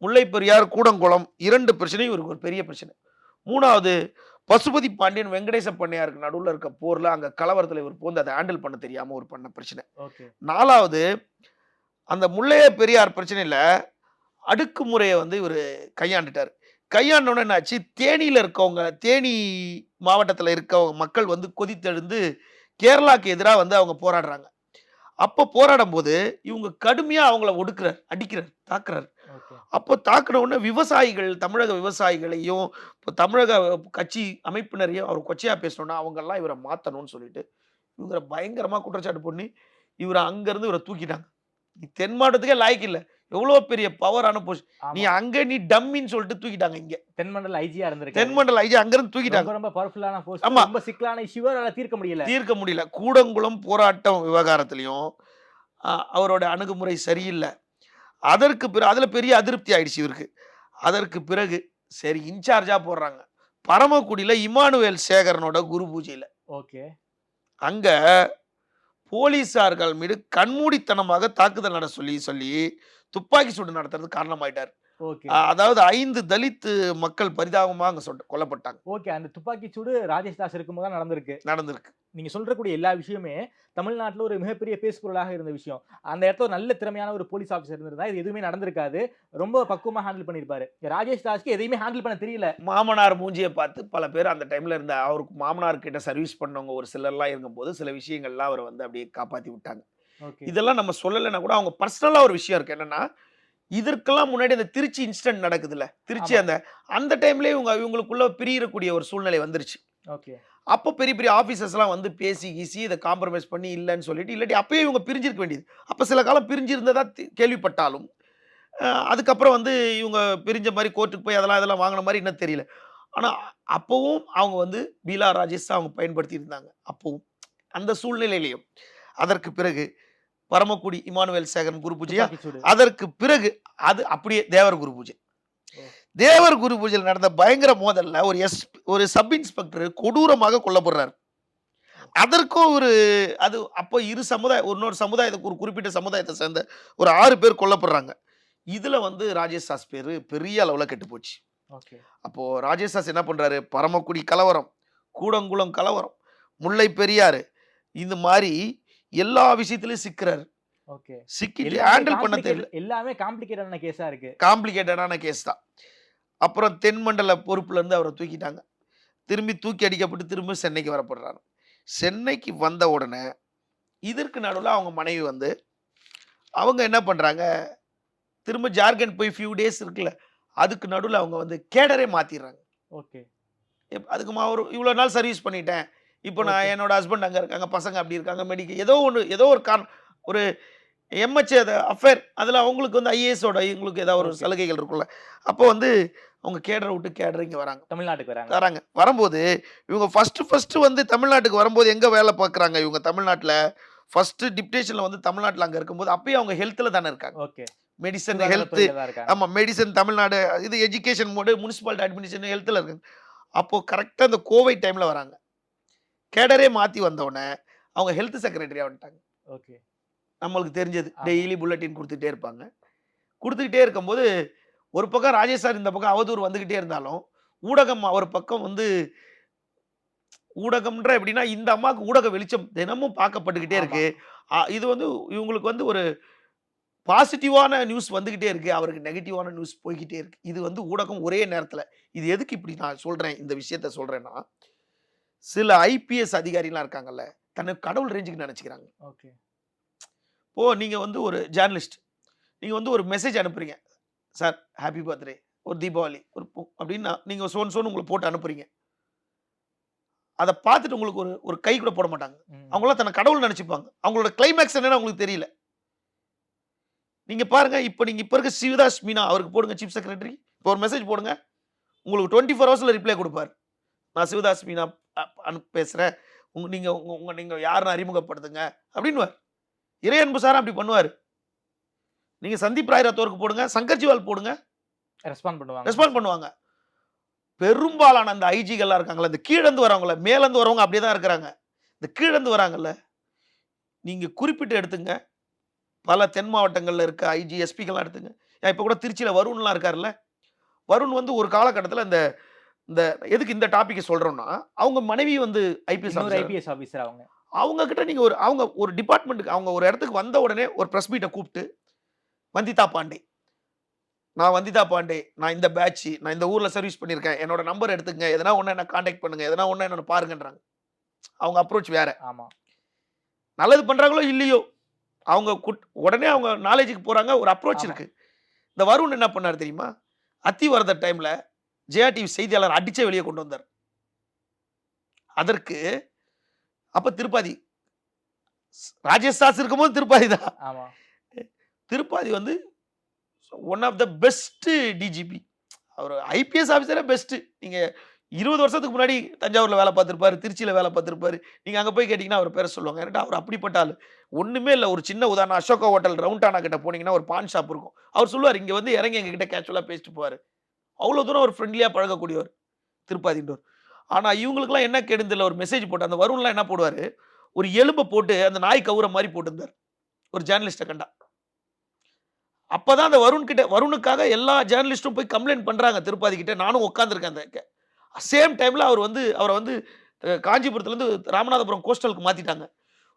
முல்லை பெரியார், கூடங்குளம் 2 பிரச்சனையும் இவருக்கு ஒரு பெரிய பிரச்சனை. 3வது பசுபதி பாண்டியன், வெங்கடேச பண்ணையாருக்கு நடுவுல இருக்க போர்ல அங்க கலவரத்துல இவர் பூந்து அதை ஹேண்டில் பண்ண தெரியாம ஒரு பண்ண பிரச்சனை. ஓகே. 4வது அந்த முல்லை பெரியார் பிரச்சனையில அடுக்குமுறைய வந்து இவரு கையாண்டுட்டாரு. கையாண்டோனே என்னாச்சு, தேனி மாவட்டத்துல இருக்கவங்க மக்கள் வந்து கொதித்தெழுந்து கேரளாக்கு எதிரா வந்து அவங்க போராடுறாங்க. அப்ப போராடும்போது இவங்க கடுமையா அவங்கள ஒடுக்குறார், அடிக்கிறார், தாக்குறார். ஓகே. அப்போ தாக்குன உடனே விவசாயிகள், தமிழக விவசாயிகளையும், இப்போ தமிழக கட்சி அமைப்பினரையும் அவர் கொச்சையா பேசணும்னா, அவங்கெல்லாம் இவர மாத்தணும்னு சொல்லிட்டு, இவர பயங்கரமா குற்றச்சாட்டு பண்ணி, இவர அங்கருந்து இவர தூக்கிட்டாங்க. நீ தென் மாவட்டத்துக்கே லாயக்கு இல்ல. எவ்வளோ பெரிய பவரான நீ ஆமா. அங்க நீ டம்மின்னு சொல்லிட்டு தூக்கிட்டாங்க இங்க. தென்மண்டல ஐஜியா இருந்திருக்காரு. தென்மண்டல ஐஜி அங்கருந்து தூக்கிட்டாங்க. ரொம்ப பவர்ஃபுல்லான போஸ்ட். ஆமா. ரொம்ப சிக்கலான இஷ்யூவ அவரால தீர்க்க முடியல. தீர்க்க முடியல. கூடங்குளம் போராட்டம் விவகாரத்திலயும் அவரோட அணுகுமுறை சரியில்ல. அதுல பெரிய அதிருப்தி ஆயிடுச்சு இவருக்கு. அதற்கு பிறகு சரி இன்சார்ஜா போடுறாங்க. பரமக்குடியில இமானுவேல் சேகரனோட குரு பூஜையில. ஓகே. அங்க போலீசார்கள் மீது கண்மூடித்தனமாக தாக்குதல் நட சொல்லி துப்பாக்கி சூடு நடத்துறதுக்கு காரணமாயிட்டார். ஓகே. அதாவது 5 தலித் மக்கள் பரிதாபமா அங்க கொல்லப்பட்டாங்க. ஓகே. அந்த துப்பாக்கி சூடு ராஜேஷ் தாஸ் இருக்கும்போது தான் நடந்திருக்கு. நீங்க சொல்றக்கூடிய எல்லா விஷயமே தமிழ்நாட்டுல ஒரு மிகப்பெரிய பேசுபொருளாக இருந்த விஷயம். அந்த இடத்துல ஒரு நல்ல திறமையான ஒரு போலீஸ் ஆபீசர் இருந்திருந்தா இது எதுவுமே நடந்திருக்காது. ரொம்ப பக்குவமா ஹேண்டில் பண்ணிருப்பாரு. ராஜேஷ் தாஸ்க்கு எதையுமே ஹேண்டில் பண்ண தெரியல. மாமனார் மூஞ்சிய பார்த்து பல பேர் அந்த டைம்ல இருந்த அவருக்கு மாமனார் கிட்ட சர்வீஸ் பண்ணவங்க ஒரு சிலர்லாம் இருக்கும்போது சில விஷயங்கள்லாம் அவரை வந்து அப்படியே காப்பாத்தி விட்டாங்க. ஓகே. இதெல்லாம் நம்ம சொல்லலைன்னா கூட அவங்க பர்சனலா ஒரு விஷயம் இருக்கு. என்னன்னா, இதற்கெல்லாம் முன்னாடி அந்த திருச்சி இன்சிடென்ட் நடக்குதுல்ல, திருச்சி ஆமா. அந்த அந்த டைம்லயே இவங்களுக்குள்ள பிரியறக்கூடிய ஒரு சூழ்நிலை வந்துருச்சு. ஓகே. அப்போ பெரிய பெரிய ஆஃபீசர்ஸ்லாம் வந்து பேசி கீசி இத காம்ப்ரமைஸ் பண்ணி இல்லன்னு சொல்லிட்டு, இல்லாட்டி அப்பயே இவங்க பிரிஞ்சிருக்க வேண்டியது. அப்ப சில காலம் பிரிஞ்சிருந்ததா கேள்விப்பட்டாலும், அதுக்கப்புறம் வந்து இவங்க பிரிஞ்ச மாரி கோர்ட்டுக்கு போய் அதெல்லாம் வாங்குன மாரி இன்னும் தெரியல. ஆனா அப்பவும் அவங்க வந்து பீலா ராஜேஷ் அவங்க பயன்படுத்தி இருந்தாங்க. அப்பவும். அந்த சூழ்நிலையிலயும். அதற்கு பிறகு பரமக்குடி இமானுவேல் சேகரன் குரு பூஜையா, துப்பாக்கி சூடு. அதற்கு பிறகு அது அப்படியே தேவர் குரு பூஜை. ஓ! தேவர் குரு பூஜையில நடந்த பயங்கர மோதல்ல ஒரு சப் இன்ஸ்பெக்டர் கொடூரமாக கொல்லப்படுறாரு. அதற்கும் அது அப்போ இன்னொரு சமுதாயத்த ஒரு குறிப்பிட்ட சமுதாயத்த சேர்ந்த ஒரு 6 பேர் கொல்லப்படுறாங்க. இதுல வந்து ராஜேஷ் சாஸ் பேரு பெரிய அளவுல கெட்டு போச்சு. ஓகே. அப்போ ராஜேஷ் சாஸ் என்ன பண்றாரு, பரமக்குடி கலவரம், கூடங்குளம் கலவரம், முல்லை பெரியாறு இந்த மாரி எல்லா விஷயத்திலயும் சிக்குறாரு. ஓகே. சிக்கிட்டு எல்லாமே ஹேண்டில் பண்ண தெரியல. எல்லாமே காம்ப்ளிகேட்டடான கேஸா இருக்கு. காம்ப்ளிகேட்டடான கேஸ் தான். அப்புறம் தென்மண்டல பொறுப்புல இருந்து அவர தூக்கிட்டாங்க. திரும்பி தூக்கி அடிக்கப்பட்டு திரும்ப சென்னைக்கு வரப்படுறாரு. சென்னைக்கு வந்த உடனே இதற்கு நடுவுல அவங்க மனைவி வந்து அவங்க என்ன பண்றாங்க, திரும்ப ஜார்க்கண்ட் போய் ஃபியூ டேஸ் இருக்குல்ல, அதுக்கு நடுவுல அவங்க வந்து கேடரே மாத்திர்றாங்க. ஓகே. அதுக்கு ஒரு இவ்வளோ நாள் சர்வீஸ் பண்ணிட்டேன். இப்போ நான் ஓகே. என்னோட ஹஸ்பண்ட் அங்க இருக்காங்க, பசங்க அப்படி இருக்காங்க, ஏதோ ஒரு ஒரு எம்ஹெச் அஃபேர் அதில அவங்களுக்கு வந்து ஐஏஎஸோட இவங்களுக்கு ஏதாவது ஒரு ஓகே. சலுகைகள் இருக்கும்ல. அப்போ வந்து அவங்க கேடர விட்டு கேடர் இங்க வராங்க. தமிழ்நாட்டுக்கு வராங்க. வராங்க. வரும்போது இவங்க ஃபர்ஸ்ட்டு வந்து தமிழ்நாட்டுக்கு வரும்போது எங்க வேலை பார்க்குறாங்க இவங்க தமிழ்நாட்டுல. ஃபர்ஸ்ட்டு டிப்டேஷன்ல வந்து தமிழ்நாட்டுல அங்க இருக்கும்போது அப்பயும் அவங்க ஹெல்த்ல தானே இருக்காங்க. ஓகே. மெடிசின், சுகாதார ஹெல்த் துறையில தான் இருக்காங்க. ஆமா மெடிசின் தமிழ்நாடு இது எஜுகேஷன் மோடு, முனிசிபாலிட்டி அட்மினிஸ்ட்ரேஷன் ஹெல்த்ல இருக்காங்க. அப்போ கரெக்ட்டா அந்த கோவிட் டைம்ல வராங்க. கேடரே மாத்தி வந்தோனே அவங்க ஹெல்த் செக்ரட்டரியா வந்துட்டாங்க. ஓகே. நம்மளுக்கு தெரிஞ்சது. ஆமா. டெய்லி புல்லட்டின் குடுத்துட்டே இருப்பாங்க. குடுத்துக்கிட்டே இருக்கும்போது, ஒரு பக்கம் ராஜேஷ் சார் இந்த பக்கம் அவதூறு வந்துகிட்டே இருந்தாலும், ஊடகம் ஒரு பக்கம் வந்து ஊடகம்ன்ற எப்படின்னா, இந்த அம்மாவுக்கு ஊடக வெளிச்சம் தினமும் பார்க்கப்பட்டுக்கிட்டே ஆமா. இருக்கு. இது வந்து இவங்களுக்கு வந்து ஒரு பாசிட்டிவான நியூஸ் வந்துகிட்டே இருக்கு. அவருக்கு நெகட்டிவான நியூஸ் போய்க்கிட்டே இருக்கு. இது வந்து ஊடகம் ஒரே நேரத்தில இது எதுக்கு இப்படி நான் சொல்றேன், இந்த விஷயத்த சொல்றேன்னா, சில ஐபிஎஸ் அதிகாரிலாம் இருக்காங்கல்ல, தன்னை கடவுள் ரேஞ்சுக்கு நெனச்சுக்கிறாங்க. ஓகே. இப்போ நீங்க வந்து ஒரு ஜர்னலிஸ்ட். நீங்க வந்து ஒரு மெசேஜ் அனுப்புறீங்க. சார் ஹேப்பி பர்த்டே, ஒரு தீபாவளி, ஒரு அப்டின்னா நீங்க சோன்னு உங்களுக்கு போட்டு அனுப்புறீங்க. அத பார்த்துட்டு உங்களுக்கு ஒரு ஒரு கை கூட போட மாட்டாங்க. ம். அவங்கலாம் தன்னை கடவுள்னு நெனச்சுப்பாங்க. அவங்களோட கிளைமாக்ஸ் என்னன்னு அவங்களுக்கு தெரியல. நீங்க பாருங்க, இப்ப இருக்க சிவதாஸ் மீனா அவருக்கு போடுங்க சீஃப் செக்ரட்டரி. இப்போ ஒரு மெசேஜ் போடுங்க. உங்களுக்கு 24 ஹவர்ஸ்ல ரிப்ளை குடுப்பாரு. நான் சிவதாஸ் மீனா பேசுறேன். நீங்க யாருன்னு அறிமுகப்படுத்துங்க அப்டின்னுவாரு. இறை அன்பு சாரும் அப்டி பண்ணுவாரு. நீங்க சந்தீப் ராய் ரத்தோருக்கு போடுங்க, சங்கர் ஜிவால் போடுங்க. ரெஸ்பாண்ட் பண்ணுவாங்க. ரெஸ்பாண்ட் பண்ணுவாங்க. பெரும்பாலான அந்த ஐஜிகள்லாம் இருக்காங்கல்ல, இந்த கீழ இருந்து வரவங்கல்ல, மேல இருந்து வரவங்க அப்படியே தான் இருக்கிறாங்க. இந்த கீழ இருந்து வராங்கல்ல, நீங்க குறிப்பிட்டு எடுத்துங்க. பல தென் மாவட்டங்கள்ல இருக்க ஐஜி, எஸ்பிக்கெல்லாம் எடுத்துங்க. இப்ப கூட திருச்சியில வருண்லாம் இருக்காருல்ல. வருண் வந்து ஒரு காலகட்டத்தில இந்த இந்த எதுக்கு இந்த டாபிக்க சொல்றோம்னா, அவங்க மனைவி வந்து ஐபிஎஸ் இன்னொரு ஆஃபீசர். ஐபிஎஸ் ஆபீசர் அவங்க. அவங்க கிட்ட நீங்க அவங்க ஒரு டிபார்ட்மென்ட்க்கு அவங்க ஒரு இடத்துக்கு வந்த உடனே ஒரு பிரஸ் மீட்ட கூப்ட்டு, வந்திதா பாண்டே. நான் வந்திதா பாண்டே. நான் இந்த பேட்ச். நான் இந்த ஊர்ல சர்வீஸ் பண்ணியிருக்கேன். என்னோட நம்பர் எடுத்துக்கங்க. எதனா ஒண்ணா என்ன கான்டாக்ட் பண்ணுங்க. எதனா ஒண்ணா என்ன பாருங்கன்றாங்க. அவங்க அப்ரோச் வேற. ஆமா. நல்லது பண்றாங்களோ இல்லையோ, அவங்க உடனே அவங்க நாலேட்ஜ்க்கு போறாங்க. ஒரு அப்ரோச் ஆமா. இருக்கு. இந்த வருண் என்ன பண்ணாரு தெரியுமா? அத்திவரதர் டைம்ல ஜெயா டிவி செய்தியாளர் அடிச்சே வெளிய கொண்டு வந்தார். அதற்கு அப்ப திருப்பாதி. ராஜேஷ் தாஸ் இருக்கும்போது திருப்பாதி தான். ஆமா. திருப்பாதி வந்து one of the best DGP. அவர் ஐபிஎஸ் ஆஃபீஸரே பெஸ்ட். நீங்க 20 வருஷத்துக்கு முன்னாடி தஞ்சாவூர்ல வேலை பார்த்திருப்பாரு, திருச்சியில வேலை பார்த்திருப்பாரு. நீங்க அங்க போய் கேட்டீங்கன்னா அவர் பேர சொல்லுவாங்க. ஏன்டா அவர் அப்படிப்பட்ட ஆளு. ஒண்ணுமே இல்ல. ஒரு சின்ன உதாரணம் அசோகா ஹோட்டல் ரவுண்டானா கிட்ட போனீங்கன்னா ஒரு பான் ஷாப் இருக்கும். அவர் சொல்லுவாரு, இங்க வந்து இறங்கி எங்ககிட்ட கேஷுவலா பேசிட்டு போவாரு. அவ்வளோ தூரம் ஒரு ஃப்ரெண்ட்லியா பழகக்கூடியவர் திருப்பாதின்றவர். ஆனா இவங்களுக்கெல்லாம் என்ன கெடுதல் ஒரு மெசேஜ் போட்டு அந்த வருண்லாம் என்ன போடுவாரு, ஒரு எலும்ப போட்டு அந்த நாய் கவுர மாரி போட்டிருந்தார். ஒரு ஜர்னலிஸ்ட்ட கண்டா. அப்பதான் அந்த வருணுக்காக எல்லா ஜர்னலிஸ்டும் போய் கம்ப்ளைண்ட் பண்றாங்க திருப்பாதி கிட்ட. நானும் உட்கார்ந்திருக்கேன் அந்த சேம் டைம்ல அவர வந்து காஞ்சிபுரத்துல இருந்து ராமநாதபுரம் கோஸ்டலுக்கு மாத்திட்டாங்க.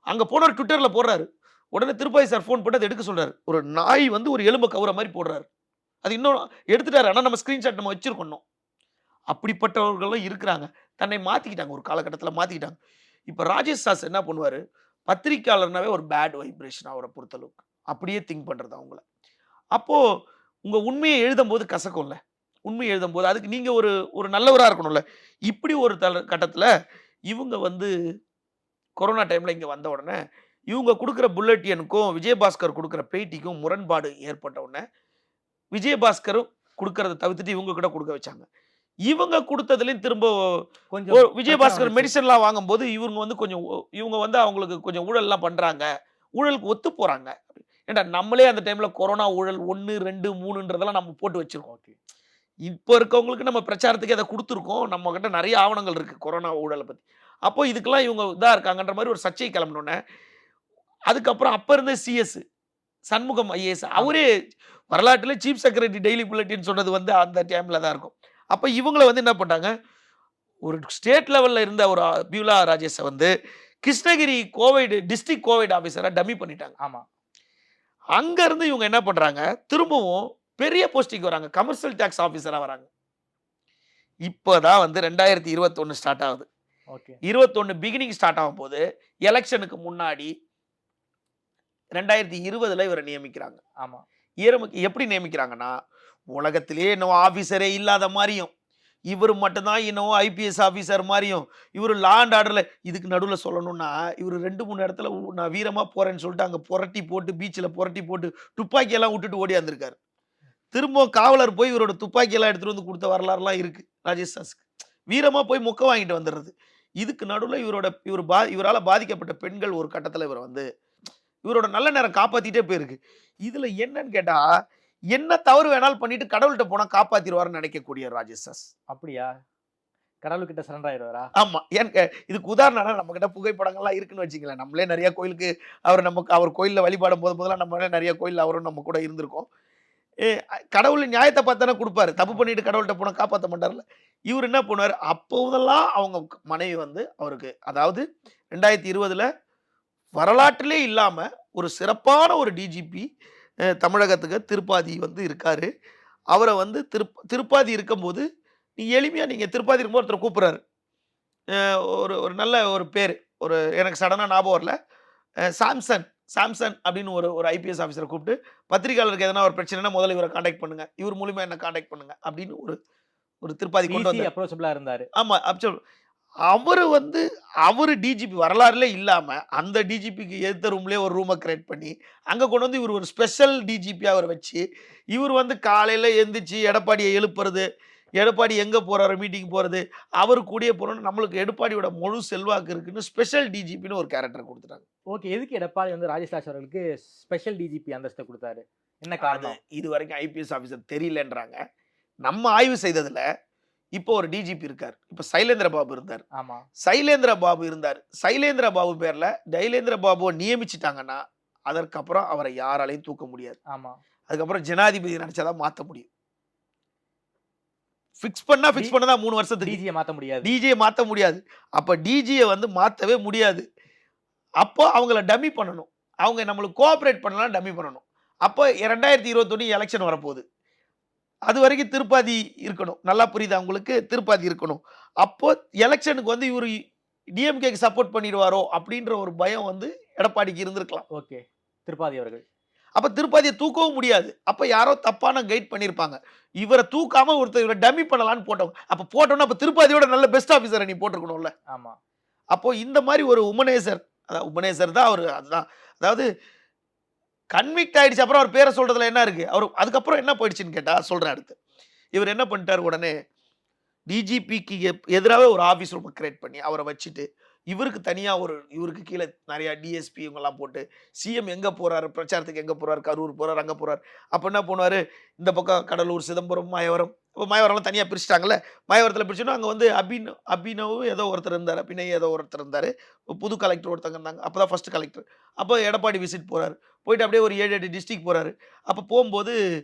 அங்க போனவர் ட்விட்டர்ல போடுறாரு. உடனே திருப்பாதி சார் ஃபோன் போட்டு அத எடுக்க சொல்றாரு. ஒரு நாய் வந்து ஒரு எலும்ப கவுர மாரி போடுறாரு. அது இன்னும் எடுத்துட்டாரு. ஆனா நம்ம ஸ்கிரீன்ஷாட் நம்ம வச்சிருக்கோம் இன்னும். அப்படிப்பட்டவர்களும் இருக்கிறாங்க. தன்னை மாத்திக்கிட்டாங்க. ஒரு காலகட்டத்தில மாத்திக்கிட்டாங்க. இப்ப ராஜேஷ் சாஸ் என்ன பண்ணுவாரு, பத்திரிக்கையாளர்னாவே ஒரு பேட் வைப்ரேஷன் அவர பொறுத்தளவுக்கு. அப்படியே திங்க் பண்றது அவங்கள. அப்போ உங்க உண்மையை எழுதும்போது கசக்கும்ல. உண்மைய எழுதும்போது அதுக்கு நீங்க ஒரு ஒரு நல்லவரா இருக்கணும்ல. இப்படி ஒரு கட்டத்துல இவங்க வந்து கொரோனா டைம்ல இங்க வந்த உடனே, இவங்க குடுக்குற புல்லட்டியனுக்கும், விஜயபாஸ்கர் குடுக்குற பேட்டிக்கும் முரண்பாடு ஏற்பட்ட உடனே, விஜயபாஸ்கரும் குடுக்கறத தவிர்த்துட்டு இவங்க கிட்ட குடுக்க வச்சாங்க. இவங்க குடுத்ததுலயும் திரும்ப கொஞ்சம் பிரச்சனை விஜயபாஸ்கர் வந்துச்சு. மெடிசின்லாம் வாங்கும்போது, இவங்க வந்து கொஞ்சம் இவங்க வந்து அவங்களுக்கு கொஞ்சம் ஊழல்லாம் பண்றாங்க. ஊழலுக்கு ஒத்து போறாங்க. ஏன்டா நம்மளே அந்த டைம்ல கொரோனா ஊழல் 1, 2, 3ன்றதெல்லாம் நம்ம போட்டு வச்சிருக்கோம். ஓகே. இப்ப இருக்கவங்களுக்கு நம்ம பிரச்சாரத்துக்கு அத குடுத்துருக்கோம். நம்ம கிட்ட நெறைய ஆவணங்கள் இருக்கு கொரோனா ஊழல பத்தி. அப்போ இதுக்கெல்லாம் இவங்க இதா இருக்காங்கன்ற மாரி ஒரு சர்ச்சை கிளம்பினோனே, அதுக்கப்புறம் அப்ப இருந்த சிஎஸ் சண்முகம் ஐஏஎஸ் ஆமா. அவரே வரலாற்றிலே சீஃப் செக்ரட்டரி டெய்லி புல்லட்டின் சொன்னது வந்து அந்த டைம்ல தான் இருக்கும். அப்ப இவங்கள வந்து என்ன பண்ணாங்க, ஒரு ஸ்டேட் லெவல்ல இருந்த ஒரு பியூலா ராஜேஷ வந்து கிருஷ்ணகிரி கோவிட் டிஸ்ட்ரிக்ட் கோவிட் ஆபிசரா டம்மி பண்ணிட்டாங்க. ஆமா. அங்க இருந்து இவங்க என்ன பண்றாங்க, திரும்பவும் பெரிய போஸ்டிங்க்கு வராங்க. கமர்ஷியல் டாக்ஸ் ஆபிசரா வராங்க. இப்ப தான் வந்து 2021 ஸ்டார்ட் ஆகுது. ஓகே. 21 பிகினிங் ஸ்டார்ட் ஆகும்போது, எலக்ஷனுக்கு முன்னாடி 2020ல இவர நியமிக்கிறாங்க. ஆமா. எப்படி நியமிக்கிறாங்கன்னா, உலகத்திலேயே இன்னும் ஆபிசரே இல்லாத மாரியும், இவரு மட்டும் தான் இன்னும் ஐபிஎஸ் ஆபிசர் மாரியும், இவரு லா அண்ட் ஆர்டர்ல இதுக்கு நடுவுல சொல்லணும்னா, இவரு 2, 3 இடத்துல நான் வீரமா போறேன்னு சொல்லிட்டு அங்க புரட்டி போட்டு, பீச்ல புரட்டி போட்டு, துப்பாக்கி எல்லாம் விட்டுட்டு ஓடியாந்திருக்காரு. திரும்பவும் காவலர் போய் இவரோட துப்பாக்கி எல்லாம் எடுத்துட்டு வந்து குடுத்த வரலாறுலாம் இருக்கு. ராஜேஷ் தாஸ்க்கு. வீரமா போய் மொக்க வாங்கிட்டு வந்துர்றது. இதுக்கு நடுவுல இவரால பாதிக்கப்பட்ட பெண்கள் ஒரு கட்டத்துல இவர வந்து இவரோட நல்ல நேரம் காப்பாத்திட்டே போயிருக்கு. இதுல என்னன்னு கேட்டா, என்ன தவறு வேணாலும் பண்ணிட்டு கடவுள்ட்ட போனா காப்பாத்திருவாருன்னு நினைக்கக்கூடிய ராஜேஷ் தாஸ். அப்படியா? கடவுள்கிட்ட சரண்டர் ஆயிடுவாரா? ஆமா. இதுக்கு உதாரணம்னா நம்மகிட்ட புகைப்படங்கள்லாம் இருக்குன்னு வச்சுக்கங்களேன். நம்மளே நெறைய கோயிலுக்கு அவர் கோயில்ல வழிபாடும் போதெல்லாம் நம்மளே நெறைய கோயில்ல அவரும் நம்ம கூட இருந்திருக்கோம். கடவுள் நியாயத்த பார்த்து தானே குடுப்பாரு. தப்பு பண்ணிட்டு கடவுள்ட்ட போனா காப்பாத்த மாட்டார்ல. இவரு என்ன பண்ணுவாரு, அப்போதெல்லாம் அவங்க மனைவி வந்து அவருக்கு அதாவது 2020ல வரலாற்றிலே இல்லாம ஒரு சிறப்பான ஒரு டிஜிபி தமிழகத்துக்கு திருப்பாதி வந்து இருக்காரு. அவர வந்து திருப்பாதி இருக்கும்போது, எளிமையா நீங்க திருப்பாதி இருக்கும்போது ஒருத்தர கூப்பிடுறாரு. அ ஒரு ஒரு நல்ல ஒரு பேரு. எனக்கு சடனா ஞாபகம் வரல. சாம்சன் சாம்சன் அப்படின்னு ஒரு ஒரு ஐபிஎஸ் ஆஃபீசர கூப்பிட்டு, பத்திரிக்கையாளருக்கு எதனா ஒரு பிரச்சனைன்னா முதல்ல இவர கான்டாக்ட் பண்ணுங்க. இவர் மூலியமா என்ன கான்டாக்ட் பண்ணுங்க. அப்படின்னு ஒரு ஒரு திருப்பாதி கொண்டு ஈஸி வந்தார். அப்ரோச்சபிளா இருந்தாரு. ஆமா. அவரு வந்து அவரு டிஜிபி வரலாறுலே இல்லாம, அந்த டிஜிபிக்கு எதிர்த்த ரூம்லயே ஒரு ரூம கிரியேட் பண்ணி, அங்க கொண்டு வந்து இவரு ஒரு ஸ்பெஷல் டிஜிபியா அவர வச்சு, இவரு வந்து காலையில எந்திரிச்சு எடப்பாடிய எழுப்புறது, எடப்பாடி எங்க போறாரு மீட்டிங் போறது, அவரு கூடயே போறோம்னு நம்மளுக்கு எடப்பாடியோட முழு செல்வாக்கு இருக்குன்னு ஸ்பெஷல் டிஜிபின்னு ஒரு கேரக்டர் குடுத்துட்டாங்க. ஓகே. எதுக்கு எடப்பாடி வந்து ராஜேஷ் தாஸ் அவர்களுக்கு ஸ்பெஷல் டிஜிபி அந்தஸ்த குடுத்தாரு? என்ன அது காரணம்? இதுவரைக்கும் ஐபிஎஸ் ஆபீசர் தெரியலன்றாங்க. நம்ம ஆய்வு செய்ததுல, இப்போ ஒரு டிஜிபி இருக்காரு. இப்ப சைலேந்திர பாபு இருந்தார். ஆமா. சைலேந்திர பாபு இருந்தார். சைலேந்திர பாபு பேர்ல தைலேந்திர பாபுவ நியமிச்சுட்டாங்கன்னா, அதற்கப்புறம் அவர யாராலயும் தூக்க முடியாது. ஆமா. அதுக்கப்புறம் ஜனாதிபதி நெனச்சா தான் மாத்த முடியும். ஃபிக்ஸ் பண்ணா ஃபிக்ஸ் பண்ண தான் 3 வருஷத்துக்கு. டிஜிய மாத்த முடியாது. டிஜிய மாத்த முடியாது. அப்ப டிஜிய வந்து மாத்தவே முடியாது. அப்போ அவங்கள டம்மி பண்ணணும். அவங்க நம்மளுக்கு கோஆப்பரேட் பண்ணலாம் டம்மி பண்ணணும். அப்போ 2021 எலக்ஷன் வரப்போகுது. அதுவரைக்கும் திருப்பாதி இருக்கணும். நல்லா புரியுதா உங்களுக்கு? திருப்பாதி இருக்கணும். அப்போ எலக்ஷனுக்கு வந்து இவரு டிஎம்கேக்கு சப்போர்ட் பண்ணிடுவாரோ அப்படின்ற ஒரு பயம் வந்து எடப்பாடிக்கு இருந்திருக்கலாம். ஓகே. திருப்பாதி அவர்கள். அப்ப திருப்பாதிய தூக்கவும் முடியாது. அப்ப யாரோ தப்பான கைட் பண்ணியிருப்பாங்க. இவர தூக்காம இவர டம்மி பண்ணலான்னு போட்டவங்க. அப்ப போட்டோம்னா அப்ப திருப்பாதியோட நல்ல பெஸ்ட் ஆபீசர நீ போட்டுருக்கணும்ல. ஆமா. அப்போ இந்த மாரி ஒரு உமனேசர், உமனேசர் தான் அவரு அதுதான். அதாவது கன்விக்ட் ஆயிடுச்சு. அப்புறம் அவர் பேர சொல்றதுல என்ன இருக்கு? அதுக்கப்புறம் என்ன போயிடுச்சுன்னு கேட்டா சொல்றேன் அடுத்து. இவரு என்ன பண்ணிட்டாரு உடனே டிஜிபிக்கு எதிராவே ஒரு ஆபீஸ் ரூம் கிரியேட் பண்ணி அவர வச்சுட்டு, இவருக்கு தனியா இவருக்கு கீழ நெறைய டிஎஸ்பி இவங்கலாம் போட்டு, சிஎம் எங்க போறாரு, பிரச்சாரத்துக்கு எங்க போறாரு, கரூர் போறாரு, அங்க போறாரு. அப்ப என்ன பண்ணுவாரு, இந்த பக்கம் கடலூர், சிதம்பரம், மாயவரம். அப்ப மாயவரம்லாம் தனியா பிரிச்சுட்டாங்கல்ல. மாயவரத்துல பிரிச்சோன்னா அங்க வந்து அபினவ் ஏதோ ஒருத்தர் இருந்தாரு. அபிநய் ஏதோ ஒருத்தர் இருந்தாரு. புது கலெக்டர் ஒருத்தங்க இருந்தாங்க. அப்பதான் ஃபர்ஸ்ட் கலெக்டர். அப்ப எடப்பாடி விசிட் போறாரு. போயிட்டு அப்படியே ஒரு 7, 8 டிஸ்ட்ரிக்ட் போறாரு. அப்ப போம்போது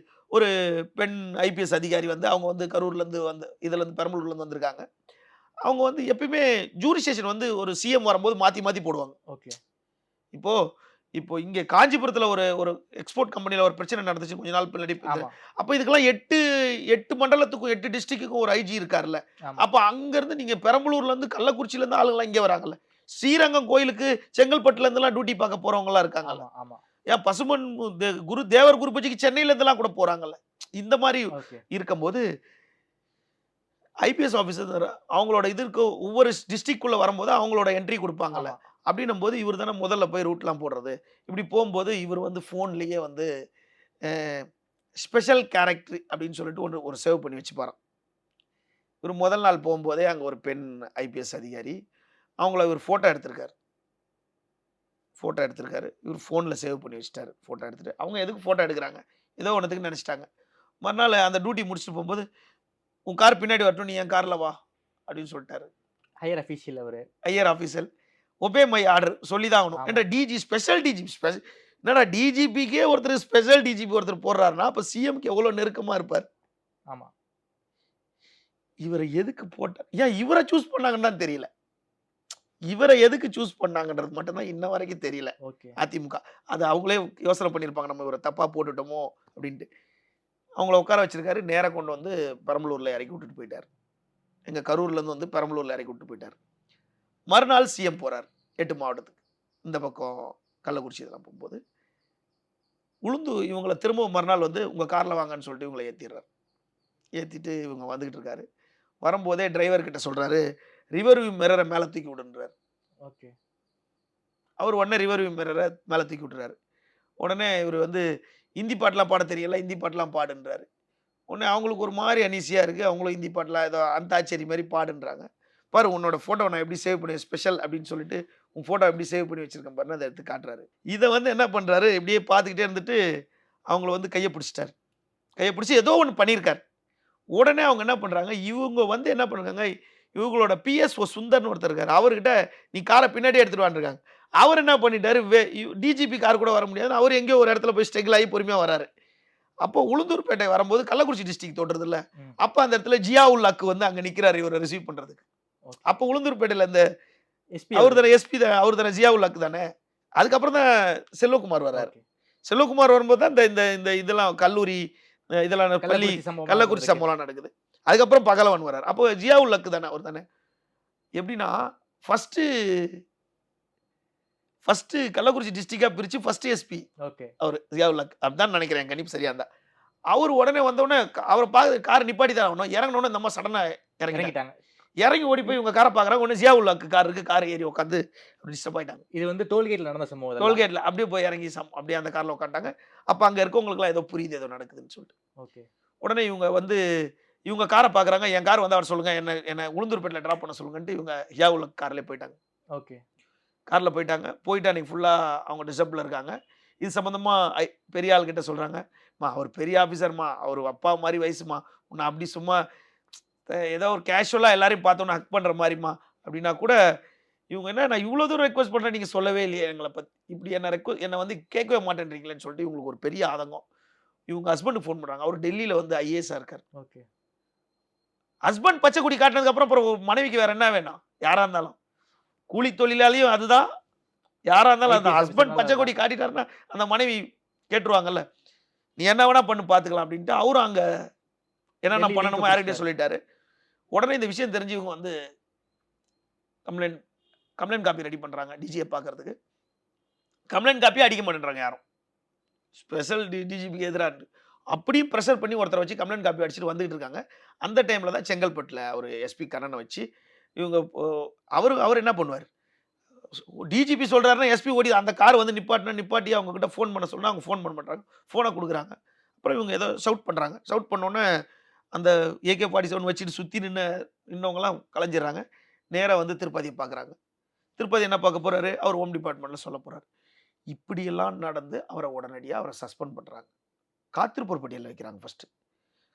ஒரு பெண் ஐபிஎஸ் அதிகாரி வந்து அவங்க வந்து கரூர்லேருந்து இதுலேருந்து பெரம்பலூர்லேருந்து வந்திருக்காங்க. அவங்க வந்து எப்பயுமே ஜூரிஸ்டிக்ஷன் வந்து ஒரு சிஎம் வரும்போது மாத்தி மாத்தி போடுவாங்க. ஓகே. இப்போ இப்போ இங்க காஞ்சிபுரத்துல ஒரு ஒரு எக்ஸ்போர்ட் கம்பெனில ஒரு பிரச்சனை நடந்துச்சு கொஞ்ச நாள் பின்னாடி. ஆமா. அப்ப இதுக்கெல்லாம் 8 மண்டலத்துக்கும் 8 டிஸ்ட்ரிக்ட்டுக்கும் ஒரு ஐஜி இருக்கார்ல. ஆமா. அப்ப அங்க இருந்து நீங்க பெரம்பலூர்ல இருந்து கள்ளக்குறிச்சியில இருந்து ஆளுங்கலாம் இங்க வராங்கல்ல. ஸ்ரீரங்கம் கோயிலுக்கு செங்கல்பட்டுல இருந்துலாம் டியூட்டி பார்க்க போறவங்கலாம் இருக்காங்கல்ல. ஆமா. ஆமா. ஏன் பசுமன் தேவர் குரு பூஜைக்கு சென்னையில இருந்துலாம் கூட போறாங்கல்ல. இந்த மாதிரி ஓகே. இருக்கும்போது ஐபிஎஸ் ஆஃபீஸர் அவங்களோட இதற்கு ஒவ்வொரு டிஸ்ட்ரிக்ட்குள்ள வரும்போது அவங்களோட என்ட்ரி குடுப்பாங்கல்ல. ஆமா. அப்படின்னும்போது இவர் தானே முதல்ல போய் ரூட்லாம் போடுறது. இப்படி போம்போது இவர் வந்து ஃபோன்லேயே வந்து அ ஸ்பெஷல் கேரக்டர் அப்படின்னு சொல்லிட்டு ஒண்ணு ஒரு சேவ் பண்ணி வச்சுப்பாராம். இவரு முதல் நாள் போம்போதே அங்க ஒரு பெண் ஐபிஎஸ் அதிகாரி. அவங்கள இவரு ஃபோட்டோ எடுத்திருக்காரு. ஃபோட்டோ எடுத்திருக்காரு. இவரு ஃபோன்ல சேவ் பண்ணி வச்சுட்டாரு. ஃபோட்டோ எடுத்துட்டு. அவங்க எதுக்கு ஃபோட்டோ எடுக்குறாங்க? ஏதோ ஒண்ணுத்துக்கு நெனச்சுட்டாங்க. மறுநாள் அந்த டியூட்டி முடிச்சுட்டு போம்போது, "உன் கார் பின்னாடி வரட்டும். நீ என் கார்ல வா" அப்படின்னு சொல்ட்டாரு. ஹையர் அஃபீஷியல் அவரு. Higher officer. Obey my order சொல்லி தான் ஆகணும். ஆமா. ஏன்டா டிஜி ஸ்பெஷல் டிஜி என்னடா டிஜிபிக்கே ஒருத்தர் ஸ்பெஷல் டிஜிபி ஒருத்தர் போடுறாருன்னா, அப்ப சிஎம்க்கு எவ்வளோ நெருக்கமா இருப்பார். ஆமா. இவர எதுக்கு போட்டார்? ஏன் இவர சூஸ் பண்ணாங்கன்னு தான் தெரியல. இவர எதுக்கு சூஸ் பண்ணாங்கன்றது மட்டும் தான் இன்ன வரைக்கும் தெரியல. ஓகே. அதிமுக. அது அவங்களே யோசனை பண்ணியிருப்பாங்க. நம்ம இவர தப்பா போட்டுட்டோமோ! அப்டின்ட்டு. அவங்கள உட்கார வச்சிருக்காரு. நேரா கொண்டு வந்து பெரம்பலூர்ல இறக்கி விட்டுட்டு போயிட்டாரு. எங்க கரூர்லேருந்து வந்து பெரம்பலூர்ல இறக்கி விட்டு போயிட்டாரு. மறுநாள் சிஎம் போறாரு. 8 மாவட்டத்துக்கு. இந்த பக்கம் கள்ளக்குறிச்சி இதெல்லாம் போம்போது, உளுந்து இவங்கள திரும்பவும் மறுநாள் வந்து உங்க கார்ல வாங்கன்னு சொல்லிட்டு இவங்கள ஏத்திர்றாரு. ஏத்திட்டு இவங்க வந்துகிட்டு இருக்காரு. வரும்போதே டிரைவர் கிட்ட சொல்றாரு, ரிவர் வியூ மிரர மேல தூக்கி விடுன்றாரு. ஓகே. அவர் உடனே ரிவர் வியூ மிரர மேல தூக்கி விட்டுறாரு. உடனே இவரு வந்து ஹிந்தி பாட்டுலாம் பாடத் தெரியல. ஹிந்தி பாட்டுலாம் பாடுன்றாரு. உடனே அவங்களுக்கு ஒரு மாரி அனீசியா இருக்கு. அவங்களும் ஹிந்தி பாட்டுலாம் ஏதோ அந்தாச்சேரி மாரி பாடுன்றாங்க. "பாரு உன்னோட ஃபோட்டோவ நான் எப்படி சேவ் பண்ணி ஸ்பெஷல்" அப்படின்னு சொல்லிட்டு, "உன் ஃபோட்டோ எப்படி சேவ் பண்ணி வச்சிருக்கேன் பாருன்னு" அத எடுத்து காட்டுறாரு. இத வந்து என்ன பண்றாரு, இப்படியே பார்த்துக்கிட்டே இருந்துட்டு, அவங்கள வந்து கைய பிடிச்சுட்டாரு. கைய பிடிச்சு ஏதோ ஒண்ணு பண்ணியிருக்காரு. உடனே அவங்க என்ன பண்றாங்க, இவங்க வந்து என்ன பண்றாங்க, இவங்களோட பிஎஸ்ஓ சுந்தர்ன்னு ஒருத்தர் இருக்காரு. அவர்கிட்ட "நீ கார பின்னாடியே எடுத்துட்டு வான்னு" இருக்காங்க. அவர் என்ன பண்ணிட்டாரு, டிஜிபி கார் கூட வர முடியாதுன்னு அவரு எங்கேயோ ஒரு இடத்துல போய் ஸ்ட்ரகிள் ஆகி பொறுமையா வராரு. அப்போ உளுந்தூர்பேட்டை வரும்போது கள்ளக்குறிச்சி டிஸ்ட்ரிக்ட் தொடுறதுல்ல. ம். அப்ப அந்த இடத்துல ஜியா உல் ஹக் வந்து அங்க நிக்கிறாரு இவர ரிசீவ் பண்றதுக்கு. ஓகே. அப்ப உளுந்தூர்பேட்டையில இந்த எஸ்பி அவரு அவரு. தானே எஸ்பி அவரு தானே ஜியா உல் ஹக் தானே. அதுக்கப்புறம் தான் செல்வகுமார் வராரு. ஓகே. செல்வகுமார் வரும்போது தான் இந்த இந்த இந்த இதெல்லாம் கல்லூரி இதெல்லாம் பள்ளி கள்ளக்குறிச்சி சம்பவம் கள்ளக்குறிச்சி நடந்தது. சம்பவம்லாம் நடக்குது. அதுக்கப்புறம் பகலவன் வராரு. அப்போ ஜியா உல் ஹக் தானே அவர் தானே. எப்படின்னா ஃபர்ஸ்ட்டு ஃபர்ஸ்ட்டு கள்ளக்குறிச்சி டிஸ்ட்ரிக்ட்டா பிரிச்சு ஃபர்ஸ்ட் எஸ்பி ஓகே. அவரு ஜியா உல் ஹக். அப்படிதான் நினைக்கிறேன். என் கணிப்பு சரியா இருந்தா. அவரு உடனே வந்தவுடனே அவர பார்த்து கார் நிப்பாட்டி தான் ஆகணும். இறங்குன உடனே இந்த அம்மா சடனா இறங்கிட்டாங்க. இறங்கிட்டாங்க. இறங்கி ஓடி போய் இவங்க கார பார்க்குறாங்க. உடனே ஜியா உல் ஹக் கார் இருக்கு. கார் ஏறி உட்காந்து டிஸ்டர்ப் ஆயிட்டாங்க. இது வந்து டோல்கேட்ல நடந்த சம்பவம் இதெல்லாம். டோல்கேட்ல அப்படியே போய் இறங்கி அப்படியே அந்த கார்ல உட்காந்துட்டாங்க. அப்ப அங்க இருக்கவங்களுக்குலாம் ஏதோ புரியுது ஏதோ நடக்குதுன்னு சொல்லிட்டு. ஓகே. உடனே இவங்க வந்து இவங்க கார பார்க்குறாங்க. என் கார் வந்தா வர சொல்லுங்க. என்ன என்ன உளுந்தூர்பேட்டையில டிராப் பண்ண சொல்லுங்கன்ட்டு இவங்க ஜியா உல் ஹக் கார்லயே போயிட்டாங்க. ஓகே. கார்ல போயிட்டாங்க. போயிட்டு அன்னைக்கு ஃபுல்லா அவங்க டிஸ்டர்ப்ல இருக்காங்க. இது சம்பந்தமா பெரிய ஆள் கிட்ட சொல்றாங்க. "அம்மா அவர் பெரிய ஆபீசர்மா. அவரு அப்பா மாரி வயசுமா. உன்ன அப்படி சும்மா ஏதோ ஒரு கேஷுவலா எல்லாரையும் பார்த்தோன்னே ஹக் பண்ற மாரிம்மா" அப்படின்னா கூட இவங்க என்ன நான் இவ்வளோ தூரம் ரெக்வெஸ்ட் பண்றேன் நீங்க சொல்லவே இல்லையே எங்கள பத்தி. இப்படி என்ன வந்து கேட்கவே மாட்டேன்றீங்களேன்னு சொல்லிட்டு இவங்களுக்கு ஒரு பெரிய ஆதங்கம். இவங்க ஹஸ்பண்டுக்கு ஃபோன் பண்றாங்க. அவரு டெல்லியில வந்து ஐஏஎஸ்ஸா இருக்காரு. ஓகே. ஹஸ்பண்ட் பச்சை கொடி காட்டுனதுக்கு அப்புறம் ஒரு மனைவிக்கு வேற என்ன வேணும்? யாரா இருந்தாலும். கூலி தொழிலாளியும் அதுதான். யாரா இருந்தாலும் அந்த ஐபிஎஸ் ஹஸ்பண்ட் ஆஃபீஸர்னால பச்சை கொடி அதான். காட்டிட்டாருன்னா, அந்த மனைவி கேட்டுருவாங்கல்ல. "நீ என்ன வேணா பண்ணு பார்த்துக்கலாம்" அப்படின்ட்டு அவரும் அங்க என்னென்ன டெல்லி லிங்க் பண்ணணுமோ யார்கிட்டயோ பிடிச்சிட்டாரு. சொல்லிட்டாரு. உடனே இந்த விஷயம் தெரிஞ்சு இவங்க வந்து கம்ப்ளைண்ட் கம்ப்ளைண்ட் காப்பி ரெடி பண்றாங்க டிஜிய பார்க்கறதுக்கு. கம்ப்ளைண்ட் காப்பியே அடிக்க மாட்டேன்றாங்க யாரும். ஸ்பெஷல் டிஜிபிக்கு எதிரா அப்படியும் பிரஷர் பண்ணி ஒருத்தர வச்சு கம்ப்ளைண்ட் காப்பி அடிச்சுட்டு வந்துகிட்டு இருக்காங்க. அந்த டைம்ல தான் செங்கல்பட்டுல ஒரு எஸ்பி கண்ணன வச்சு இவங்க அவரு என்ன பண்ணுவாரு? டிஜிபி சொல்றாருன்னா எஸ்பி ஓடி அந்த கார் வந்து நிப்பாட்டி அவங்க கிட்ட ஃபோன் பண்ண சொன்னா அவங்க ஃபோன் பண்ண மாட்றாங்க. ஃபோன குடுக்குறாங்க. அப்புறம் இவங்க ஏதோ ஷவுட் பண்றாங்க. ஷவுட் பண்ணோனே அந்த AK-47 வச்சுட்டு சுத்தி நின்னவங்கலாம் கலைஞ்சிடுறாங்க. நேரா வந்து திருப்பதிய பார்க்குறாங்க. திருப்பதி என்ன பார்க்க போறாரு? அவர் ஹோம் டிபார்ட்மெண்ட்ல சொல்லப் போறாரு. இப்படியெல்லாம் நடந்து அவர சஸ்பெண்ட் பண்றாங்க. காத்திருப்போர் பட்டியல்ல வைக்கிறாங்க ஃபர்ஸ்ட்டு.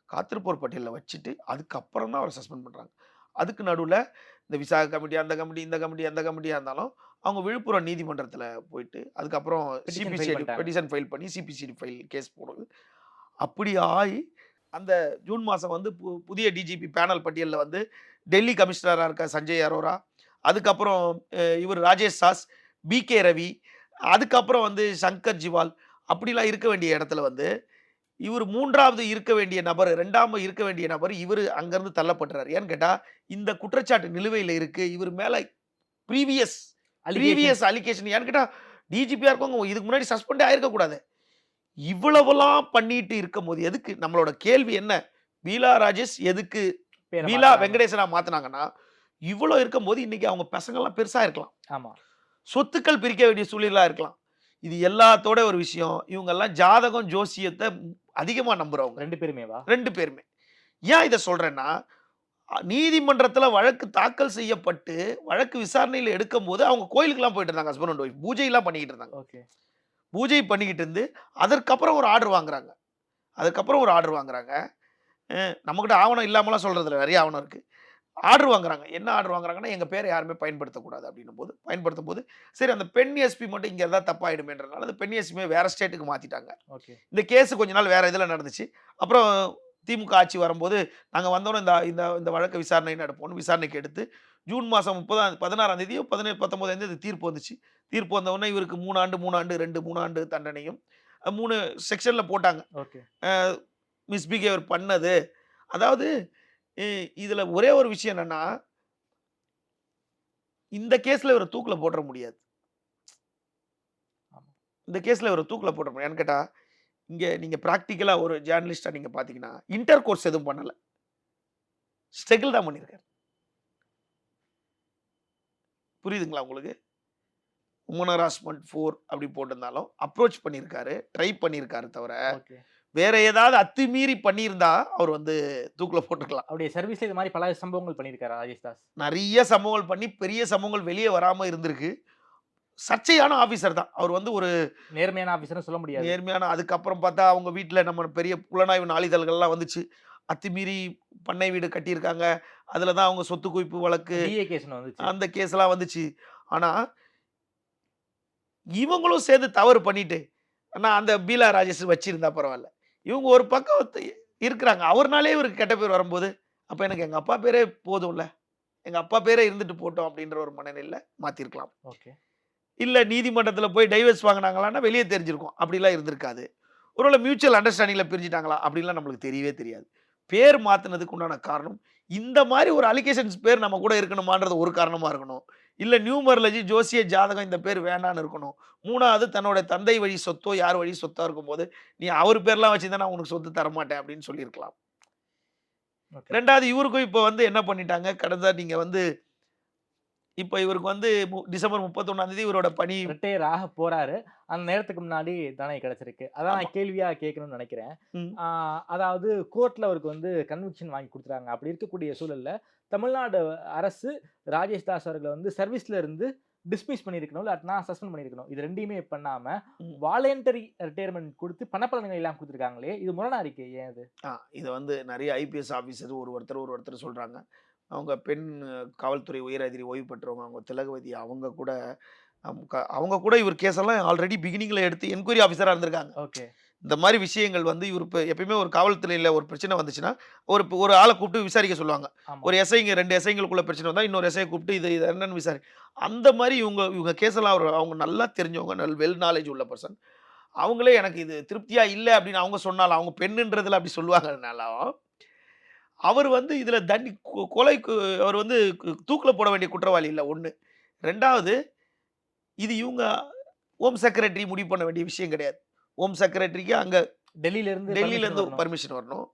காத்திருப்போர் பட்டியல்ல வச்சுட்டு, அதுக்கப்புறம் தான் அவர சஸ்பெண்ட் பண்றாங்க. அதுக்கு நடுவுல இந்த விசாக கமிட்டி, அந்த கமிட்டி, இந்த கமிட்டி, எந்த கமிட்டியா இருந்தாலும், அவங்க விழுப்புரம் நீதிமன்றத்தில போயிட்டு, அதுக்கப்புறம் பெட்டிஷன் ஃபைல் சிபிசிஐடி பண்ணிட்டாங்க. பெட்டிஷன் ஃபைல் பண்ணி சிபிசிஐடி ஃபைல் கேஸ் போடுது. அப்படி ஆயி, அந்த ஜூன் மாசம் வந்து புதிய டிஜிபி பேனல் பட்டியல்ல வந்து டெல்லி கமிஷனரா இருக்க சஞ்சய் அரோரா, அதுக்கப்புறம் இவரு ராஜேஷ் சாஸ், பிகே ரவி, அதுக்கப்புறம் வந்து சங்கர் ஜிவால் அப்படிலாம் இருக்க வேண்டிய இடத்துல வந்து, இவரு 3வது இருக்க வேண்டிய நபர், 2ஆம் இருக்க வேண்டிய நபர் இவரு அங்கருந்து தள்ளப்பட்டுறாரு. ஏன்னு கேட்டா, இந்த குற்றச்சாட்டு நிலுவையில இருக்கு. இவரு மேல ப்ரீவியஸ் அலிகேஷன். ப்ரீவியஸ் அலிகேஷன் ஏன்னு கேட்டா, டிஜிபியா இருக்கவங்க இதுக்கு முன்னாடி சஸ்பெண்டே ஆயிருக்க கூடாது. இவ்வளவெல்லாம் பண்ணிட்டு இருக்கும்போது எதுக்கு நம்மளோட கேள்வி என்ன? பீலா ராஜேஷ் எதுக்கு பேர பீலா மாத்துறாங்க. வெங்கடேசனா மாத்துனாங்கன்னா, இவ்வளோ இருக்கும்போது இன்னைக்கு அவங்க பசங்கள்லாம் பெருசா இருக்கலாம். ஆமா. சொத்துக்கள் பிரிக்க வேண்டிய சூழலா இருக்கலாம். இது எல்லாத்தோட ஒரு விஷயம். இவங்கெல்லாம் ஜாதகம், ஜோசியத்த அதிகமா நம்புறவங்க. 2 பேருமேவா? 2 பேருமே. ஏன் இத சொல்றேன்னா, நீதிமன்றத்தில வழக்கு தாக்கல் செய்யப்பட்டு, வழக்கு விசாரணையில எடுக்கும்போது அவங்க கோயிலுக்குலாம் போயிட்டு இருந்தாங்க. Husband and wife. பூஜைலாம் பண்ணிக்கிட்டு இருந்தாங்க. ஓகே. பூஜை பண்ணிக்கிட்டு இருந்து, அதற்கப்புறம் ஒரு ஆர்டர் வாங்குறாங்க. அதுக்கப்புறம் ஒரு ஆர்டர் வாங்குறாங்க. நம்மகிட்ட ஆவணம் இல்லாமலாம் சொல்றதில்ல. நெறைய ஆவணம் இருக்கு. ஆர்டர் வாங்குறாங்க. என்ன ஆர்டர் வாங்குறாங்கன்னா, எங்க பேர யாருமே பயன்படுத்தக்கூடாது அப்டின்னும்போது, பயன்படுத்தும்போது, சரி அந்த பெண் எஸ்பி மட்டும் இங்க இருந்தா தப்பாயிடுமேன்றனால, அந்த பெண் எஸ்பிய வேற ஸ்டேட்டுக்கு மாத்திட்டாங்க. ஓகே. இந்த கேஸ் கொஞ்ச நாள் வேற இதுல நடந்துச்சு. அப்புறம் திமுக ஆட்சி வரும்போது, நாங்க வந்தோனே இந்த இந்த இந்த வழக்க விசாரணை நடப்போம்னு விசாரணைக்கு எடுத்து, ஜூன் மாசம் 16ஆம் தேதியோ 17, 19ஆம் தேதி தீர்ப்பு வந்துச்சு. தீர்ப்பு வந்தவுடனே இவருக்கு 3 ஆண்டு, 3 ஆண்டு, 3 ஆண்டு தண்டனையும் 3 செக்ஷன்ல போட்டாங்க. ஓகே. அ மிஸ்பிஹேவியர் பண்ணது. அதாவது இ இதுல ஒரே ஒரு விஷயம் என்னன்னா, இந்த கேஸ்ல இவர தூக்குல போட்ற முடியாது. ஆமா. இந்த கேஸ்ல இவர தூக்குல போட்ற முடியாது. ஏன்னு கேட்டா, இங்க நீங்க பிராக்டிகலா ஒரு ஜர்னலிஸ்ட்டா நீங்க பார்த்தீங்கன்னா, இன்டர் கோர்ஸ் எதுவும் பண்ணல. ஸ்ட்ரகிள் தான் பண்ணியிருக்காரு. புரியுதுங்களா உங்களுக்கு? உமன் ஹராஸ்மென்ட் 4 அப்படி போட்டிருந்தாலும், அப்ரோச் பண்ணியிருக்காரு. ட்ரை பண்ணியிருக்காரு தவிர, ஓகே. வேற ஏதாவது அத்துமீறி பண்ணியிருந்தா, அவர் வந்து தூக்குல போட்டுருக்கலாம். அவருடைய சர்வீஸ்ல இது மாரி பல சம்பவங்கள் பண்ணியிருக்காரா ராஜேஷ் தாஸ்? நெறைய சம்பவங்கள் பண்ணி, பெரிய சம்பவங்கள் வெளிய வராம இருந்திருக்கு. சர்ச்சையான ஆபீசர் தான். அவர் வந்து ஒரு நேர்மையான ஆபீசர்னு சொல்ல முடியாது. நேர்மையான அதுக்கப்புறம் பார்த்தா, அவங்க வீட்ல நம்ம பெரிய புலனாய்வு நாளிதழ்கள்லாம் வந்துச்சு. அத்துமீறி பண்ணை வீடு கட்டியிருக்காங்க. அதுல தான் அவங்க சொத்து குவிப்பு வழக்கு, டிஏ கேஸ்ன்னு வந்துச்சு. அந்த கேஸ்லாம் வந்துச்சு. ஆனா, இவங்களும் சேர்ந்து தவறு பண்ணிட்டு, நான் அந்த பீலா ராஜேஷ் வச்சிருந்தா பரவால்ல. இவங்க ஒரு பக்கம் இருக்கிறாங்க. அவர்னாலே இவருக்கு கெட்ட பேர் வரும்போது, அப்ப எனக்கு எங்க அப்பா பேரே போதும்ல. எங்க அப்பா பேரே இருந்துட்டு போட்டும் அப்படின்ற ஒரு மனநிலையில மாத்திருக்கலாம். ஓகே. இல்ல நீதிமன்றத்தில போய் டைவர்ஸ் வாங்குனாங்களான்னா வெளிய தெரிஞ்சிருக்கும். அப்படிலாம் இருந்திருக்காது. ஒருவேள மியூச்சுவல் அண்டர்ஸ்டாண்டிங்ல பிரிஞ்சுட்டாங்களா? அப்படின்லாம் நம்மளுக்கு தெரியவே தெரியாது. பேர் மாத்துனதுக்கு உண்டான காரணம், இந்த மாரி ஒரு அலிகேஷன்ஸ் பேர் நம்ம கூட இருக்கணுமான்றது ஒரு காரணமா இருக்கணும். இல்ல நியூமராலஜி, ஜோசிய ஜாதகம் இந்த பேர் வேணான்னு இருக்கணும். 3வது தன்னோட தந்தை வழி சொத்தோ, யார் வழி சொத்தா இருக்கும்போது, "நீ அவரு பேர்லாம் வச்சிருந்தா நான் உனக்கு சொத்து தரமாட்டேன்" அப்படின்னு சொல்லியிருக்கலாம். ஓகே. 2வது இவருக்கும் இப்ப வந்து என்ன பண்ணிட்டாங்க, கடந்த நீங்க வந்து இப்ப இவருக்கு வந்து டிசம்பர் 31ஆம் தேதி இவரோட பணி ரிட்டயர் ஆக போறாரு. அந்த நேரத்துக்கு முன்னாடி தண்டனை கிடைச்சிருக்கு. அதான் ஆமா. நான் கேள்வியா கேட்கணும்னு நெனைக்கிறேன். ம். ஆ அதாவது கோர்ட்ல அவருக்கு வந்து கன்விக்ஷன் வாங்கி குடுத்துட்டாங்க. அப்படி இருக்கக்கூடிய சூழல்ல, தமிழ்நாடு அரசு ராஜேஷ் தாஸ் அவர்கள வந்து சர்வீஸ்ல இருந்து டிஸ்மிஸ் பண்ணியிருக்கணும். இல்லாட்டினா சஸ்பெண்ட் பண்ணியிருக்கணும். இது 2யுமே பண்ணாம, ம். வாலண்டரி ரிட்டயர்மென்ட் குடுத்து பணப்பலன்கள் எல்லாம் குடுத்துருக்காங்களே! இது முரணா இருக்கே! ஏன் இது? இத வந்து நெறைய ஐபிஎஸ் ஆஃபீசர் ஒருத்தர் சொல்றாங்க. அவங்க பெண் காவல்துறை உயர் அதிகாரி ஓய்வு பெற்றவங்க. அவங்க திலகவதி அவங்க கூட இவர் கேஸெல்லாம் ஆல்ரெடி பிகினிங்ல எடுத்து என்கொயரி ஆஃபீஸரா இருந்திருக்காங்க. ஓகே. இந்த மாரி விஷயங்கள் வந்து இவரு இப்ப எப்பயுமே ஒரு காவல்துறையில ஒரு பிரச்சனை வந்துச்சுன்னா, ஒரு ஆள கூப்பிட்டு விசாரிக்க சொல்லுவாங்க. ஆமா. ஒரு எஸ்ஐங்க 2 எஸ்ஐங்களுக்குள்ள பிரச்சனை வந்தா, இன்னொரு எஸ்ஐய கூப்பிட்டு இது என்னன்னு அந்த மாரி இவங்க கேஸெல்லாம் அவங்க நல்லா தெரிஞ்சவங்க. வெல் நாலேட்ஜ் உள்ள பெர்சன். அவங்களே எனக்கு இது திருப்தியா இல்ல அப்படின்னு அவங்க சொன்னாலும், அவங்க பெண்ணுன்றதுல அப்படி சொல்லுவாங்கனாலும், அவர் வந்து இதுல கொலைக்கு அவர் வந்து தூக்குல போட வேண்டிய குற்றவாளி இல்ல 1. 2வது இது இவங்க ஹோம் செக்ரட்டரி முடிவு பண்ண வேண்டிய விஷயம் கிடையாது. ஹோம் செக்ரட்டரிக்கு அங்க டெல்லில இருந்து டெல்லில பர்மிஷன் இருந்து வரணும். பர்மிஷன் வரணும்.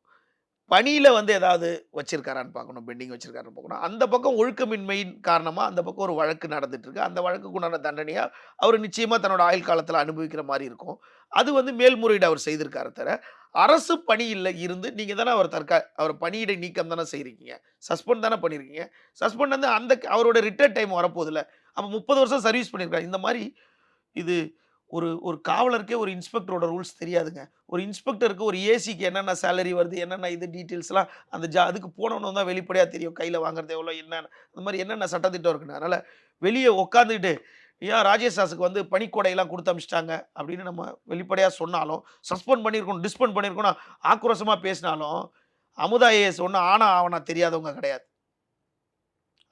பணியில வந்து ஏதாவது வச்சிருக்காரான்னு பார்க்கணும். பெண்டிங் வச்சிருக்காரான்னு பார்க்கணும். அந்த பக்கம் ஒழுக்கமின்மையின் காரணமா அந்த பக்கம் ஒரு வழக்கு நடந்துட்டு இருக்கு. அந்த வழக்குக்கு உண்டான தண்டனையா அவர் நிச்சயமா தன்னோட ஆயுள் காலத்துல அனுபவிக்கிற மாரி இருக்கும். அது வந்து மேல்முறையீடு அவர் செய்திருக்காரே தவிர, அரசு பணியில இருந்து நீங்க தானே அவர் பணியிடை நீக்கம் தானே செய்றீங்க. சஸ்பெண்ட் தானே பண்ணியிருக்கீங்க. சஸ்பெண்ட் வந்து அவரோட ரிட்டயர்ட் டைம் வரப்போதுல்ல. அப்ப 30 வருஷம் சர்வீஸ் பண்ணியிருக்காரு. இந்த மாரி இது ஒரு காவலருக்கே ஒரு இன்ஸ்பெக்டரோட ரூல்ஸ் தெரியாதுங்க. ஒரு இன்ஸ்பெக்டருக்கு ஒரு ஏசிக்கு என்னென்ன சேலரி வருது, என்னென்ன இது டீட்டெயில்ஸ்லாம் அந்த அதுக்கு போனோன தான் வெளிப்படையா தெரியும். கையில வாங்குறது எவ்வளோ, என்னன்னு அந்த மாரி என்னென்ன சட்டதிட்டம் இருக்குன்னு. அதனால வெளிய உட்காந்துக்கிட்டு, ஏன் ராஜேஷ் தாஸுக்கு வந்து பணிக்கொடைலாம் குடுத்து அனுப்பிச்சுட்டாங்க அப்படின்னு நம்ம வெளிப்படையா சொன்னாலும், சஸ்பெண்ட் பண்ணியிருக்கணும், டிஸ்பெண்ட் பண்ணியிருக்கணும் ஆக்ரோஷமா பேசினாலும், அமுதா ஐஏஎஸ் ஒண்ணும் ஆனா ஆவனா தெரியாதவங்க கிடையாது.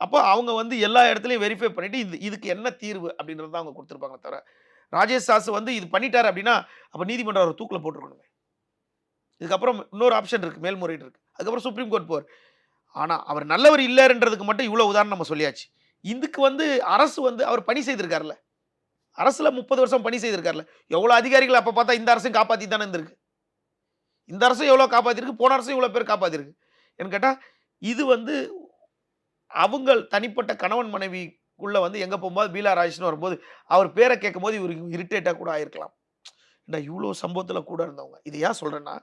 அப்போ அவங்க வந்து எல்லா இடத்துலயும் வெரிஃபை பண்ணிட்டு, இதுக்கு என்ன தீர்வு அப்படின்றத தான் அவங்க குடுத்துருப்பாங்களே தவிர, ராஜேஷ் தாஸ் வந்து இது பண்ணிட்டாரு அப்படின்னா, அப்ப நீதிமன்றம் அவர தூக்குல போட்டுருக்கணுமே. இதுக்கப்புறம் இன்னொரு ஆப்ஷன் இருக்கு. மேல்முறையீடு இருக்கு. அதுக்கப்புறம் சுப்ரீம் கோர்ட் போவார். ஆனா, அவர் நல்லவர் இல்லன்றதுக்கு மட்டும் இவ்வளவு உதாரணம் நம்ம சொல்லியாச்சு. இதுக்கு வந்து அரசு வந்து அவர் பணி செய்திருக்கார்ல. அரசுல 30 வருஷம் பணி செய்திருக்காருல்ல. எவ்வளோ அதிகாரிகள் அப்ப பார்த்தா இந்த அரசும் காப்பாத்தி தானே இருந்திருக்கு. இந்த அரசும் எவ்வளோ காப்பாத்திருக்கு, போன அரசும் இவ்வளோ பேர் காப்பாத்திருக்கு. ஏன்னு கேட்டா, இது வந்து அவங்க தனிப்பட்ட கணவன் மனைவிக்குள்ள வந்து எங்க போகும்போது பீலா ராஜேஷ்ன்னு வரும்போது, அவர் பேர கேட்கும்போது இவருக்கு இரிட்டேட்டா கூட ஆயிருக்கலாம். ஏன்டா இவ்ளோ சம்பவத்துல கூட இருந்தவங்க. இத ஏன் சொல்றேன்னா,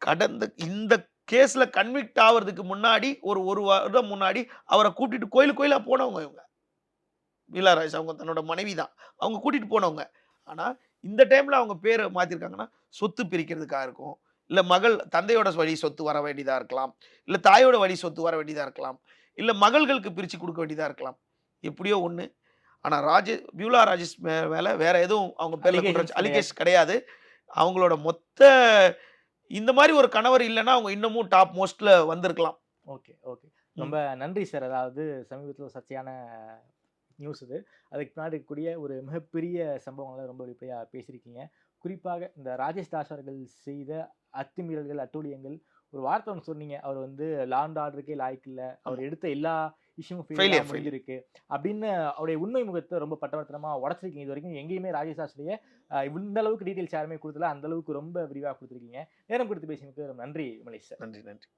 கடந்த இந்த கேஸ்ல கன்விக்ட் ஆவறதுக்கு முன்னாடி ஒரு வருடம் முன்னாடி அவர கூட்டிட்டு கோயிலா போனவங்க இவங்க. பீலா ராஜேஷ் அவங்க தன்னோட மனைவி தான். அவங்க கூட்டிட்டு போனவங்க. ஆனா, இந்த டைம்ல அவங்க பேர மாத்திருக்காங்கன்னா, சொத்து பிரிக்கிறதுக்கா இருக்கும். இல்ல மகள் தந்தையோட வழி சொத்து வர வேண்டியதா இருக்கலாம். இல்ல தாயோட வழி சொத்து வர வேண்டியதா இருக்கலாம். இல்ல மகள்களுக்கு பிரிச்சு குடுக்க வேண்டியதா இருக்கலாம். எப்படியோ ஒண்ணு. ஆனா பியூலா ராஜேஷ் மேல வேற எதுவும் அவங்க பேர்ல அலிகேஷன்ஸ் கிடையாது. அலிகேஷன் கிடையாது. அவங்களோட மொத்த இந்த மாரி ஒரு கணவர் இல்லன்னா, அவங்க இன்னமும் டாப் மோஸ்ட்ல வந்திருக்கலாம். Okay, okay. ம். ரொம்ப நன்றி சார். அதாவது சமீபத்தில ஒரு சர்ச்சையான நியூஸ் இது. அதுக்கு பின்னாடி இருக்கக்கூடிய ஒரு மிகப்பெரிய சம்பவங்கள ரொம்ப வெளிப்படையா பேசியிருக்கீங்க. குறிப்பாக இந்த ராஜேஷ் தாஸ் அவர்கள் செய்த அத்துமீறல்கள், அட்டூழியங்கள், ஒரு வார்த்தை ஒண்ணு சொன்னீங்க. அவர் வந்து லா அண்ட் ஆர்டருக்கே லாயக்கு இல்ல. ஆமா. அவர் எடுத்த எல்லா விஷயமும் ஃபெயிலியரா ஃபெயிலியர். முடிஞ்சிருக்கு. அப்படின்னு அவருடைய உண்மை முகத்த ரொம்ப பட்டவர்த்தனமா உடைச்சிருக்கீங்க. இதுவரைக்கும் எங்கேயுமே ராஜேஷ் தாஸுடைய இந்த அளவுக்கு டீட்டெயில்ஸ் யாருமே குடுக்கல. அந்த அளவுக்கு ரொம்ப விரிவா குடுத்திருக்கீங்க. நேரம் கொடுத்து பேசியதுக்கு ரொம்ப நன்றி விமலேஷ் சார். நன்றி, நன்றி.